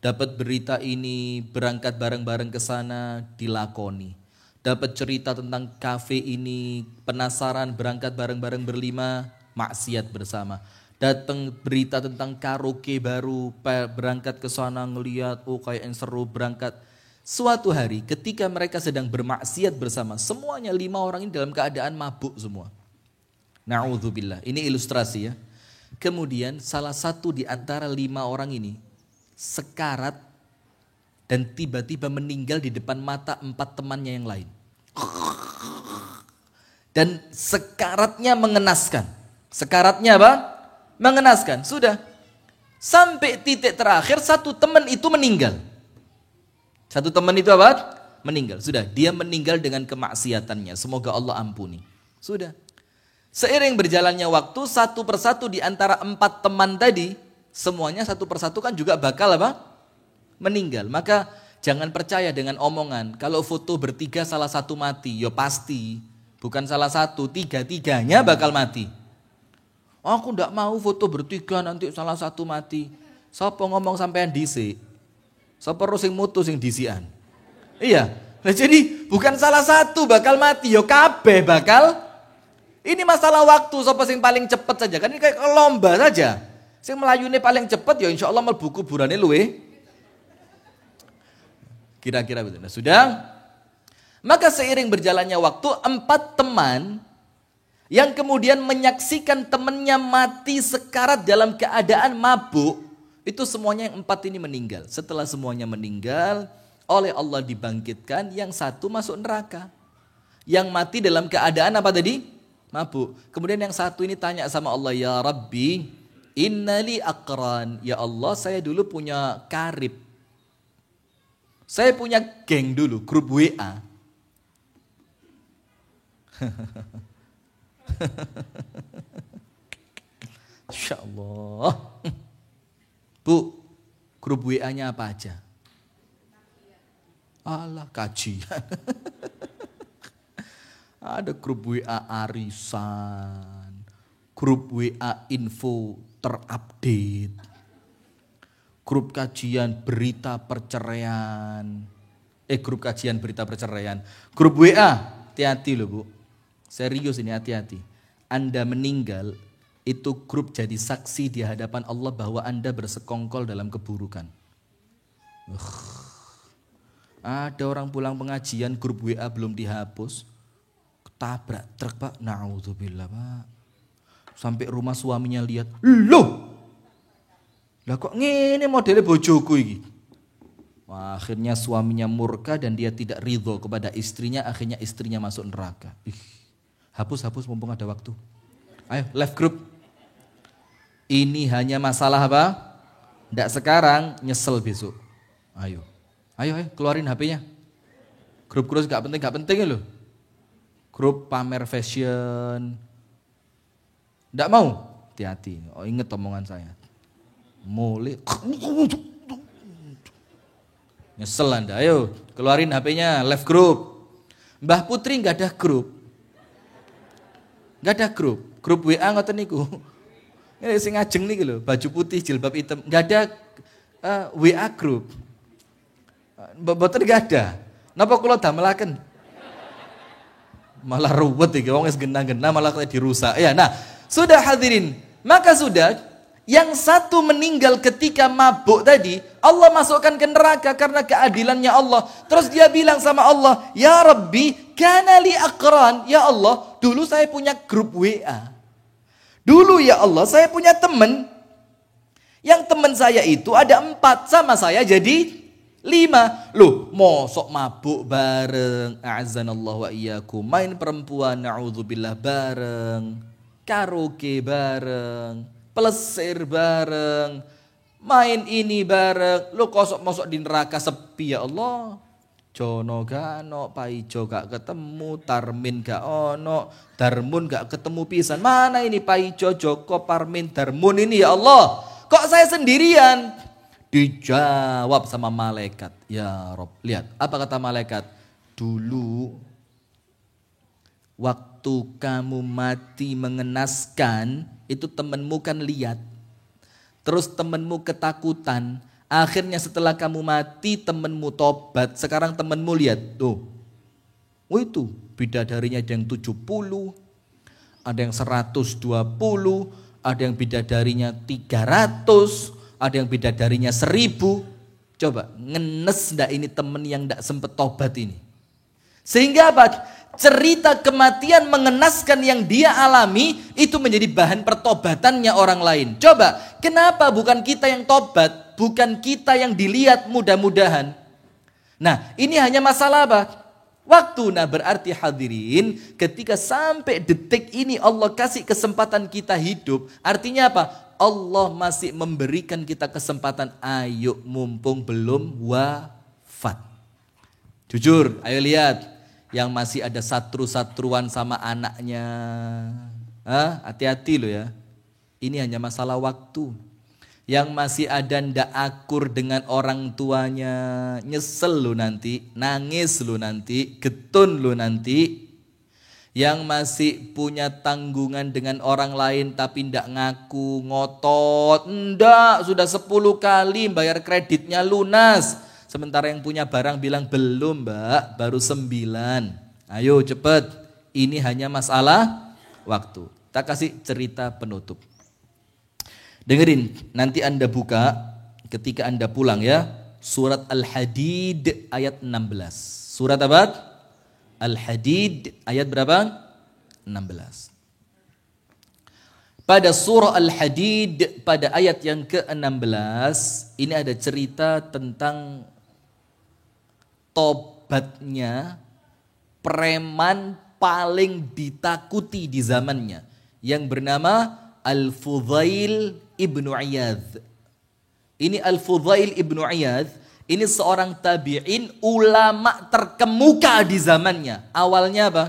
Dapat berita ini berangkat bareng-bareng ke sana dilakoni. Dapat cerita tentang kafe ini penasaran berangkat bareng-bareng berlima maksiat bersama. Datang berita tentang karaoke baru, berangkat ke sana ngelihat, oh kayak yang seru, berangkat. Suatu hari ketika mereka sedang bermaksiat bersama, semuanya 5 orang ini dalam keadaan mabuk semua. Na'udzubillah, ini ilustrasi ya. Kemudian salah satu di antara 5 orang ini sekarat dan tiba-tiba meninggal di depan mata 4 temannya yang lain. Dan sekaratnya mengenaskan. Sekaratnya apa? Mengenaskan, sudah. Sampai titik terakhir satu teman itu meninggal. Satu teman itu apa? Meninggal. Sudah, dia meninggal dengan kemaksiatannya. Semoga Allah ampuni. Sudah. Seiring berjalannya waktu, satu persatu di antara 4 teman tadi, semuanya satu persatu kan juga bakal apa? Meninggal. Maka jangan percaya dengan omongan. Kalau foto bertiga salah satu mati, ya pasti. Bukan salah satu, 3-3-nya bakal mati. Aku ndak mau foto bertiga nanti salah satu mati. Sopo ngomong sampean dhisik? Sopo sing mutu sing dhisikan? Iya. Nah jadi bukan salah satu bakal mati, yo kabeh bakal. Ini masalah waktu, sopo sing paling cepet saja. Kan ini kayak lomba saja. Sing melayune paling cepet ya insyaallah mlebu kuburane luwe. Kira-kira begitu. Nah, sudah. Maka seiring berjalannya waktu 4 teman yang kemudian menyaksikan temannya mati sekarat dalam keadaan mabuk, itu semuanya yang 4 ini meninggal. Setelah semuanya meninggal, oleh Allah dibangkitkan, yang satu masuk neraka. Yang mati dalam keadaan apa tadi? Mabuk. Kemudian yang satu ini tanya sama Allah, ya Rabbi, innali aqran. Ya Allah, saya dulu punya karib. Saya punya geng dulu, grup WA. Insya Allah. Bu, grup WA-nya apa aja? Alah, kajian. Ada grup WA arisan, grup WA info terupdate, grup kajian berita perceraian. Grup kajian berita perceraian. Grup WA, hati-hati loh Bu. Serius ini, hati-hati. Anda meninggal, itu grup jadi saksi di hadapan Allah bahwa Anda bersekongkol dalam keburukan. Ada orang pulang pengajian, grup WA belum dihapus, ketabrak truk Pak, na'udzubillah Pak. Sampai rumah suaminya lihat, loh, lah kok ngene modelnya bojoku ini. Wah, akhirnya suaminya murka dan dia tidak ridho kepada istrinya, akhirnya istrinya masuk neraka. Hapus mumpung ada waktu. Ayo, left group. Ini hanya masalah apa? Tidak sekarang, nyesel besok. Ayo, keluarin HP-nya. Grup-grup gak penting ya loh. Grup pamer fashion. Tidak mau? Hati-hati. Oh, ingat omongan saya. Mulai. Nyesel Anda. Ayo, keluarin HP-nya, left group. Mbah Putri gak ada grup. Gak ada grup. Grup WA ngoten niku. Ini sing ngajeng niki lho, baju putih, jilbab hitam. Gak ada WA grup. Mboten gak ada. Napa kula damelaken? Malah ruwet iki wong wis genah-genah malah kayak dirusak. Ya, nah, sudah hadirin. Maka sudah yang satu meninggal ketika mabuk tadi, Allah masukkan ke neraka karena keadilannya Allah. Terus dia bilang sama Allah, "Ya Rabbi, kana li aqran." Ya Allah, dulu saya punya grup WA. Dulu ya Allah, saya punya teman. Yang teman saya itu ada 4 sama saya jadi 5. Loh, mosok mabuk bareng, a'azzanallahu wa iyyakum, main perempuan na'udzubillah bareng, karaoke bareng, pelesir bareng, main ini bareng. Loh, kosok-mosok di neraka sepi ya Allah. Jono gak ono, Paijo gak ketemu, Tarmin gak ono, Darmun gak ketemu pisan. Mana ini Paijo, Joko, Parmin, Darmun ini ya Allah? Kok saya sendirian? Dijawab sama malaikat. Ya Rob, lihat apa kata malaikat. Dulu waktu kamu mati mengenaskan, itu temenmu kan lihat. Terus temenmu ketakutan. Akhirnya setelah kamu mati temenmu tobat. Sekarang temenmu lihat. Tuh. Oh itu bidadarinya ada yang 70. Ada yang 120. Ada yang bidadarinya 300. Ada yang bidadarinya 1000. Coba ngenes ndak ini temen yang ndak sempet tobat ini. Sehingga apa? Cerita kematian mengenaskan yang dia alami itu menjadi bahan pertobatannya orang lain. Coba, kenapa bukan kita yang tobat? Bukan kita yang dilihat mudah-mudahan. Nah, ini hanya masalah apa? Waktu. Nah, berarti hadirin, ketika sampai detik ini Allah kasih kesempatan kita hidup, artinya apa? Allah masih memberikan kita kesempatan, ayo mumpung belum wafat. Jujur, ayo lihat yang masih ada satru-satruan sama anaknya. Hati-hati loh ya. Ini hanya masalah waktu. Yang masih ada ndak akur dengan orang tuanya, nyesel lo nanti, nangis lo nanti, getun lo nanti. Yang masih punya tanggungan dengan orang lain tapi ndak ngaku, ngotot, ndak sudah 10 kali bayar kreditnya lunas. Sementara yang punya barang bilang belum mbak, baru 9. Ayo cepet, ini hanya masalah waktu. Kita kasih cerita penutup. Dengerin, nanti Anda buka ketika Anda pulang ya. Surat Al-Hadid ayat 16. Surat apa? Al-Hadid ayat berapa? 16. Pada surah Al-Hadid pada ayat yang ke-16 ini ada cerita tentang tobatnya preman paling ditakuti di zamannya yang bernama Al-Fudail ibnu Iyadh. Ini Al-Fudail ibnu Iyadh, ini seorang tabi'in, ulama terkemuka di zamannya. Awalnya apa?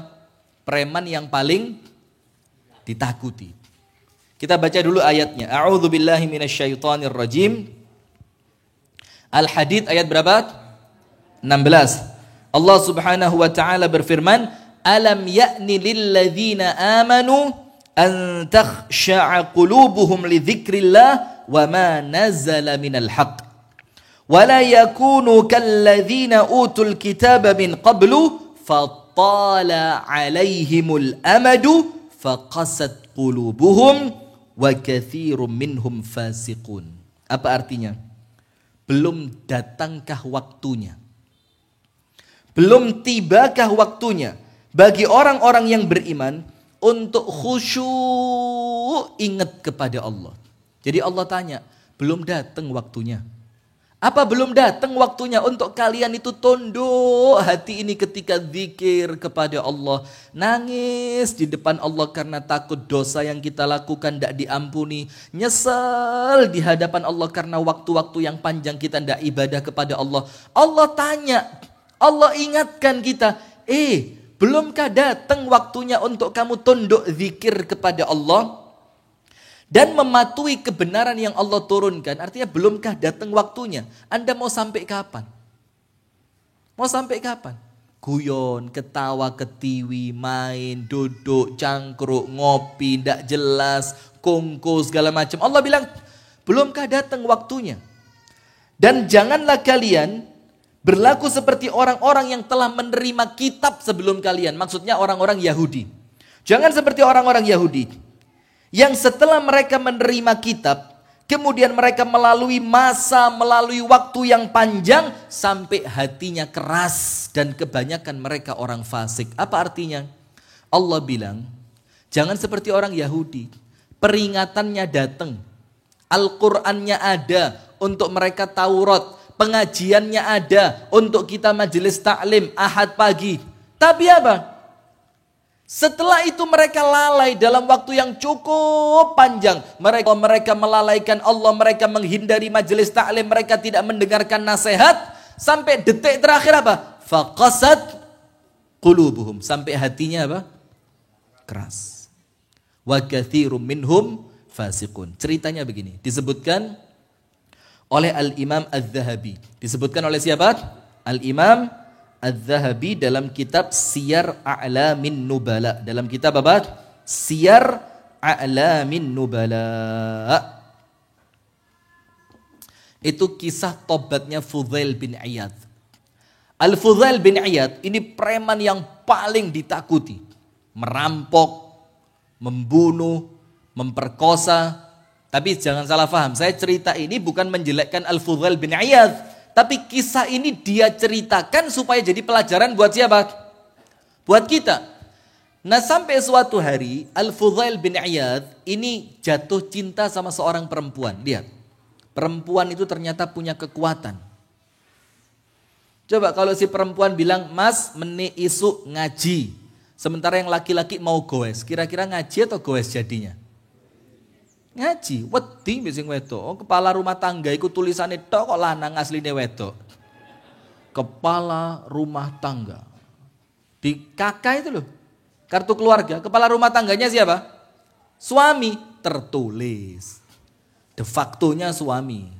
Preman yang paling ditakuti. Kita baca dulu ayatnya. A'udzubillahi minasyaitonirrajim. Al-Hadid ayat berapa? 16. Allah Subhanahu wa taala berfirman, "Alam ya'ni lilladzina amanu an takhsha'a qulubuhum li dzikrillah wa ma nazala minal haqq. ولا يكونوا كالذين أوتوا الكتاب من قبل فطال عليهم الأمد فقست قلوبهم وكثير منهم فاسقون." Apa artinya? Belum datangkah waktunya? Belum tibakah waktunya bagi orang-orang yang beriman untuk khusyuk ingat kepada Allah? Jadi Allah tanya, belum datang waktunya? Apa belum datang waktunya untuk kalian itu tunduk hati ini ketika zikir kepada Allah, nangis di depan Allah karena takut dosa yang kita lakukan tidak diampuni, nyesel di hadapan Allah karena waktu-waktu yang panjang kita tidak ibadah kepada Allah. Allah tanya, Allah ingatkan kita, belumkah datang waktunya untuk kamu tunduk zikir kepada Allah dan mematuhi kebenaran yang Allah turunkan? Artinya belumkah datang waktunya? Anda mau sampai kapan? Mau sampai kapan? Guyon, ketawa, ketiwi, main, duduk, cangkruk, ngopi, tidak jelas, kongko, segala macam. Allah bilang, belumkah datang waktunya? Dan janganlah kalian berlaku seperti orang-orang yang telah menerima kitab sebelum kalian. Maksudnya orang-orang Yahudi. Jangan seperti orang-orang Yahudi yang setelah mereka menerima kitab, kemudian mereka melalui masa, melalui waktu yang panjang, sampai hatinya keras dan kebanyakan mereka orang fasik. Apa artinya? Allah bilang, jangan seperti orang Yahudi. Peringatannya datang, Al-Qur'annya ada untuk mereka Taurat. pengajiannya ada, untuk kita majelis taklim Ahad pagi. Tapi apa? Setelah itu mereka lalai dalam waktu yang cukup panjang. Mereka melalaikan Allah, mereka menghindari majelis taklim, mereka tidak mendengarkan nasihat. Sampai detik terakhir apa? Faqasat qulubuhum. Sampai hatinya apa? Keras. Wa katsirum minhum fasiqun. Ceritanya begini, disebutkan oleh Al-Imam Az-Zahabi. Disebutkan oleh siapa? Al-Imam Az-Zahabi dalam kitab Siyar A'lamin Nubala. Dalam kitab apa? Siyar A'lamin Nubala. Itu kisah tobatnya Fudail bin Iyad. Al-Fudail bin Iyad ini preman yang paling ditakuti. Merampok, membunuh, memperkosa. Tapi jangan salah paham, saya cerita ini bukan menjelekkan Al-Fudail bin Iyad. Tapi kisah ini dia ceritakan supaya jadi pelajaran buat siapa? Buat kita. Nah sampai suatu hari Al-Fudail bin Iyad ini jatuh cinta sama seorang perempuan. Lihat, perempuan itu ternyata punya kekuatan. Coba kalau si perempuan bilang, mas meni isu ngaji. Sementara yang laki-laki mau goes. Kira-kira ngaji atau goes jadinya? Ngaji, wedi bising wedok. Oh, kepala rumah tangga iku tulisannya tok kok lanang asline wedok. Kepala rumah tangga. Di KK itu loh. Kartu keluarga, kepala rumah tangganya siapa? Suami, tertulis. De facto-nya suami.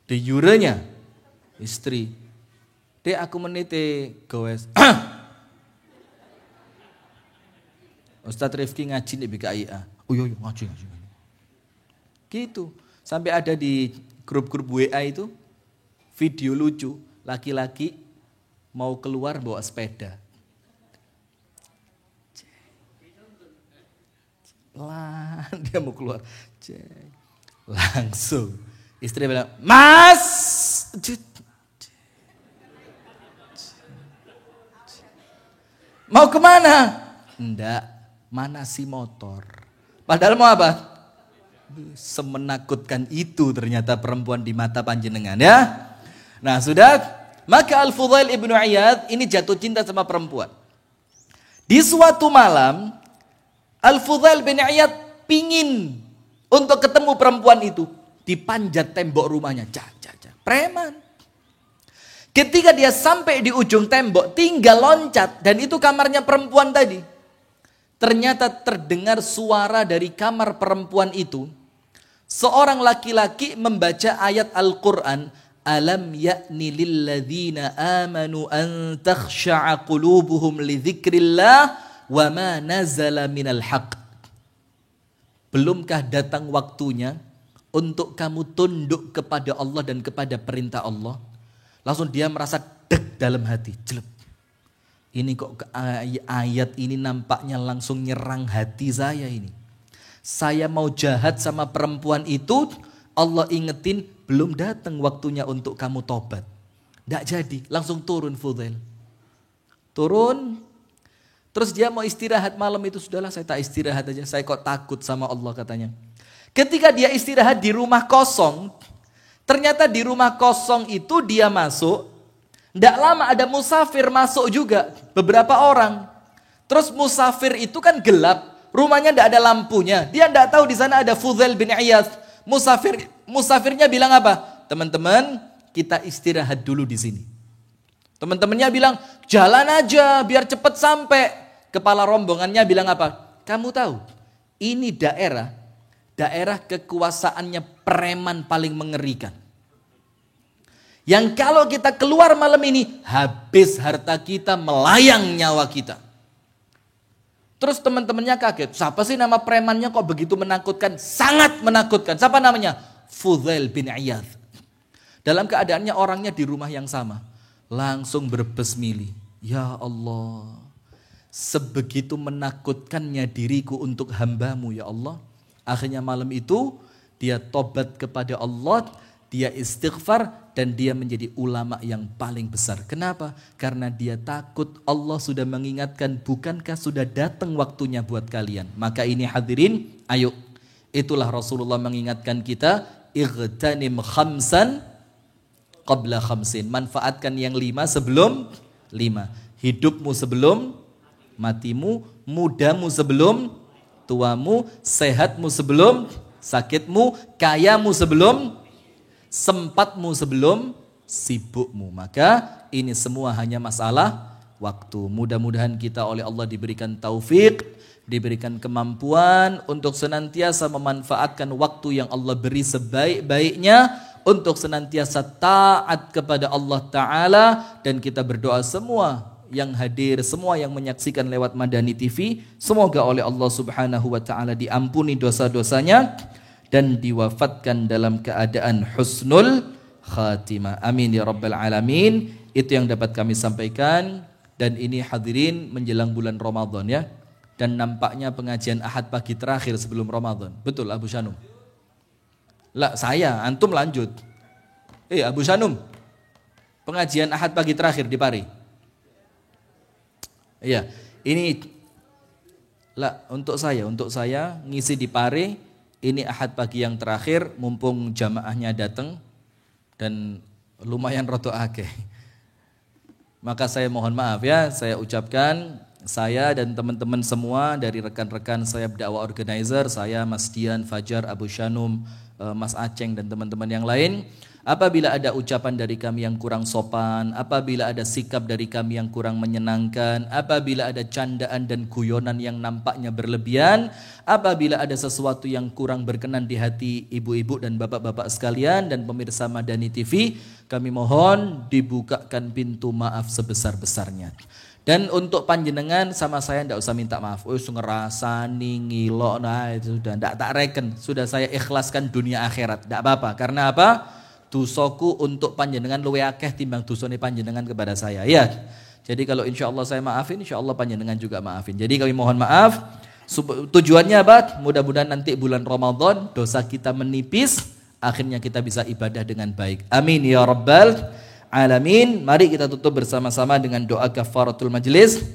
De jure-nya istri. Dek aku meniti goes. Ustadz Rifki ngaji di BKIA. Oh iya ngaji. Gitu. Sampai ada di grup-grup WA itu video lucu. Laki-laki mau keluar bawa sepeda. Lah, dia mau keluar. Langsung istri bilang, mas, mau kemana? Enggak, mana si motor. Padahal mau apa? Semenakutkan itu ternyata perempuan di mata panjenengan ya. Nah sudah, maka Al-Fudail ibnu Iyad ini jatuh cinta sama perempuan. Di suatu malam, Al-Fudail bin Iyad pingin untuk ketemu perempuan itu. Dipanjat tembok rumahnya. Preman. Ketika dia sampai di ujung tembok, tinggal loncat. Dan itu kamarnya perempuan tadi. Ternyata terdengar suara dari kamar perempuan itu. Seorang laki-laki membaca ayat Al-Quran. Alam ya'ni lilladzina amanu an takhsha'a qulubuhum li dzikrillah wa ma nazala minal haqq. Belumkah datang waktunya untuk kamu tunduk kepada Allah dan kepada perintah Allah? Langsung dia merasa deg dalam hati, jelek. Ini kok ayat ini nampaknya langsung nyerang hati saya ini. Saya mau jahat sama perempuan itu, Allah ingetin belum datang waktunya untuk kamu tobat. Tidak jadi, langsung turun Fudail. Turun, terus dia mau istirahat malam itu, sudahlah saya tak istirahat aja, saya kok takut sama Allah katanya. Ketika dia istirahat di rumah kosong, ternyata di rumah kosong itu dia masuk, tidak lama ada musafir masuk juga, beberapa orang. Terus musafir itu kan gelap, rumahnya tidak ada lampunya, dia tidak tahu di sana ada Fudail bin Iyad. Musafirnya bilang apa? Teman-teman, kita istirahat dulu di sini. Teman-temannya bilang, jalan aja biar cepat sampai. Kepala rombongannya bilang apa? Kamu tahu, ini daerah kekuasaannya preman paling mengerikan. Yang kalau kita keluar malam ini, habis harta kita, melayang nyawa kita. Terus teman-temannya kaget. Siapa sih nama premannya kok begitu menakutkan? Sangat menakutkan. Siapa namanya? Fudail bin Iyad. Dalam keadaannya orangnya di rumah yang sama. Langsung berbesmili. Ya Allah. Sebegitu menakutkannya diriku untuk hambamu ya Allah. Akhirnya malam itu dia tobat kepada Allah. Dia istighfar. Dan dia menjadi ulama yang paling besar. Kenapa? Karena dia takut Allah sudah mengingatkan, bukankah sudah datang waktunya buat kalian? Maka ini hadirin, ayo. Itulah Rasulullah mengingatkan kita Igtanim khamsan qabla khamsin. Manfaatkan yang 5 sebelum 5. Hidupmu sebelum matimu, mudamu sebelum tuamu, sehatmu sebelum sakitmu, kayamu sebelum sempatmu sebelum sibukmu. Maka ini semua hanya masalah waktu. Mudah-mudahan kita oleh Allah diberikan taufik, diberikan kemampuan untuk senantiasa memanfaatkan waktu yang Allah beri sebaik-baiknya, untuk senantiasa taat kepada Allah Ta'ala. Dan kita berdoa semua yang hadir, semua yang menyaksikan lewat Madani TV, semoga oleh Allah Subhanahu wa Ta'ala diampuni dosa-dosanya dan diwafatkan dalam keadaan husnul khatimah. Amin ya rabbal alamin. Itu yang dapat kami sampaikan. Dan ini hadirin menjelang bulan Ramadan ya. Dan nampaknya pengajian Ahad pagi terakhir sebelum Ramadan. Betul Abu Shanum? Lah saya, antum lanjut. Abu Shanum, pengajian Ahad pagi terakhir di Pari. Iya, ini lah untuk saya ngisi di Pari. Ini Ahad pagi yang terakhir, mumpung jamaahnya datang dan lumayan roto akeh. Maka saya mohon maaf ya, saya ucapkan, saya dan teman-teman semua dari rekan-rekan saya dakwah organizer, saya Mas Dian, Fajar, Abu Shanum, Mas Aceng dan teman-teman yang lain. Apabila ada ucapan dari kami yang kurang sopan, apabila ada sikap dari kami yang kurang menyenangkan, apabila ada candaan dan guyonan yang nampaknya berlebihan, apabila ada sesuatu yang kurang berkenan di hati ibu-ibu dan bapak-bapak sekalian dan pemirsa Madani TV, kami mohon dibukakan pintu maaf sebesar-besarnya. Dan untuk panjenengan sama saya tidak usah minta maaf. Ngerasani, ngilok, nah itu sudah tidak tak reken. Sudah saya ikhlaskan dunia akhirat. Tidak apa-apa. Karena apa? Dosaku untuk panjenengan luwe akeh timbang dosane panjenengan kepada saya. Ya. Jadi kalau insya Allah saya maafin, insya Allah panjenengan juga maafin. Jadi kami mohon maaf. Tujuannya apa? Mudah-mudahan nanti bulan Ramadan dosa kita menipis, akhirnya kita bisa ibadah dengan baik. Amin ya rabbal alamin. Mari kita tutup bersama-sama dengan doa kafaratul majlis.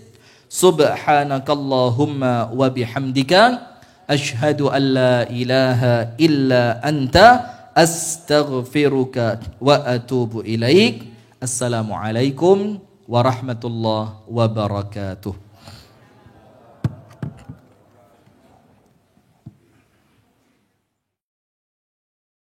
Subhanakallahumma wa bihamdika asyhadu an la ilaha illa anta astaghfiruka wa atubu ilaik. Assalamualaikum warahmatullahi wabarakatuh.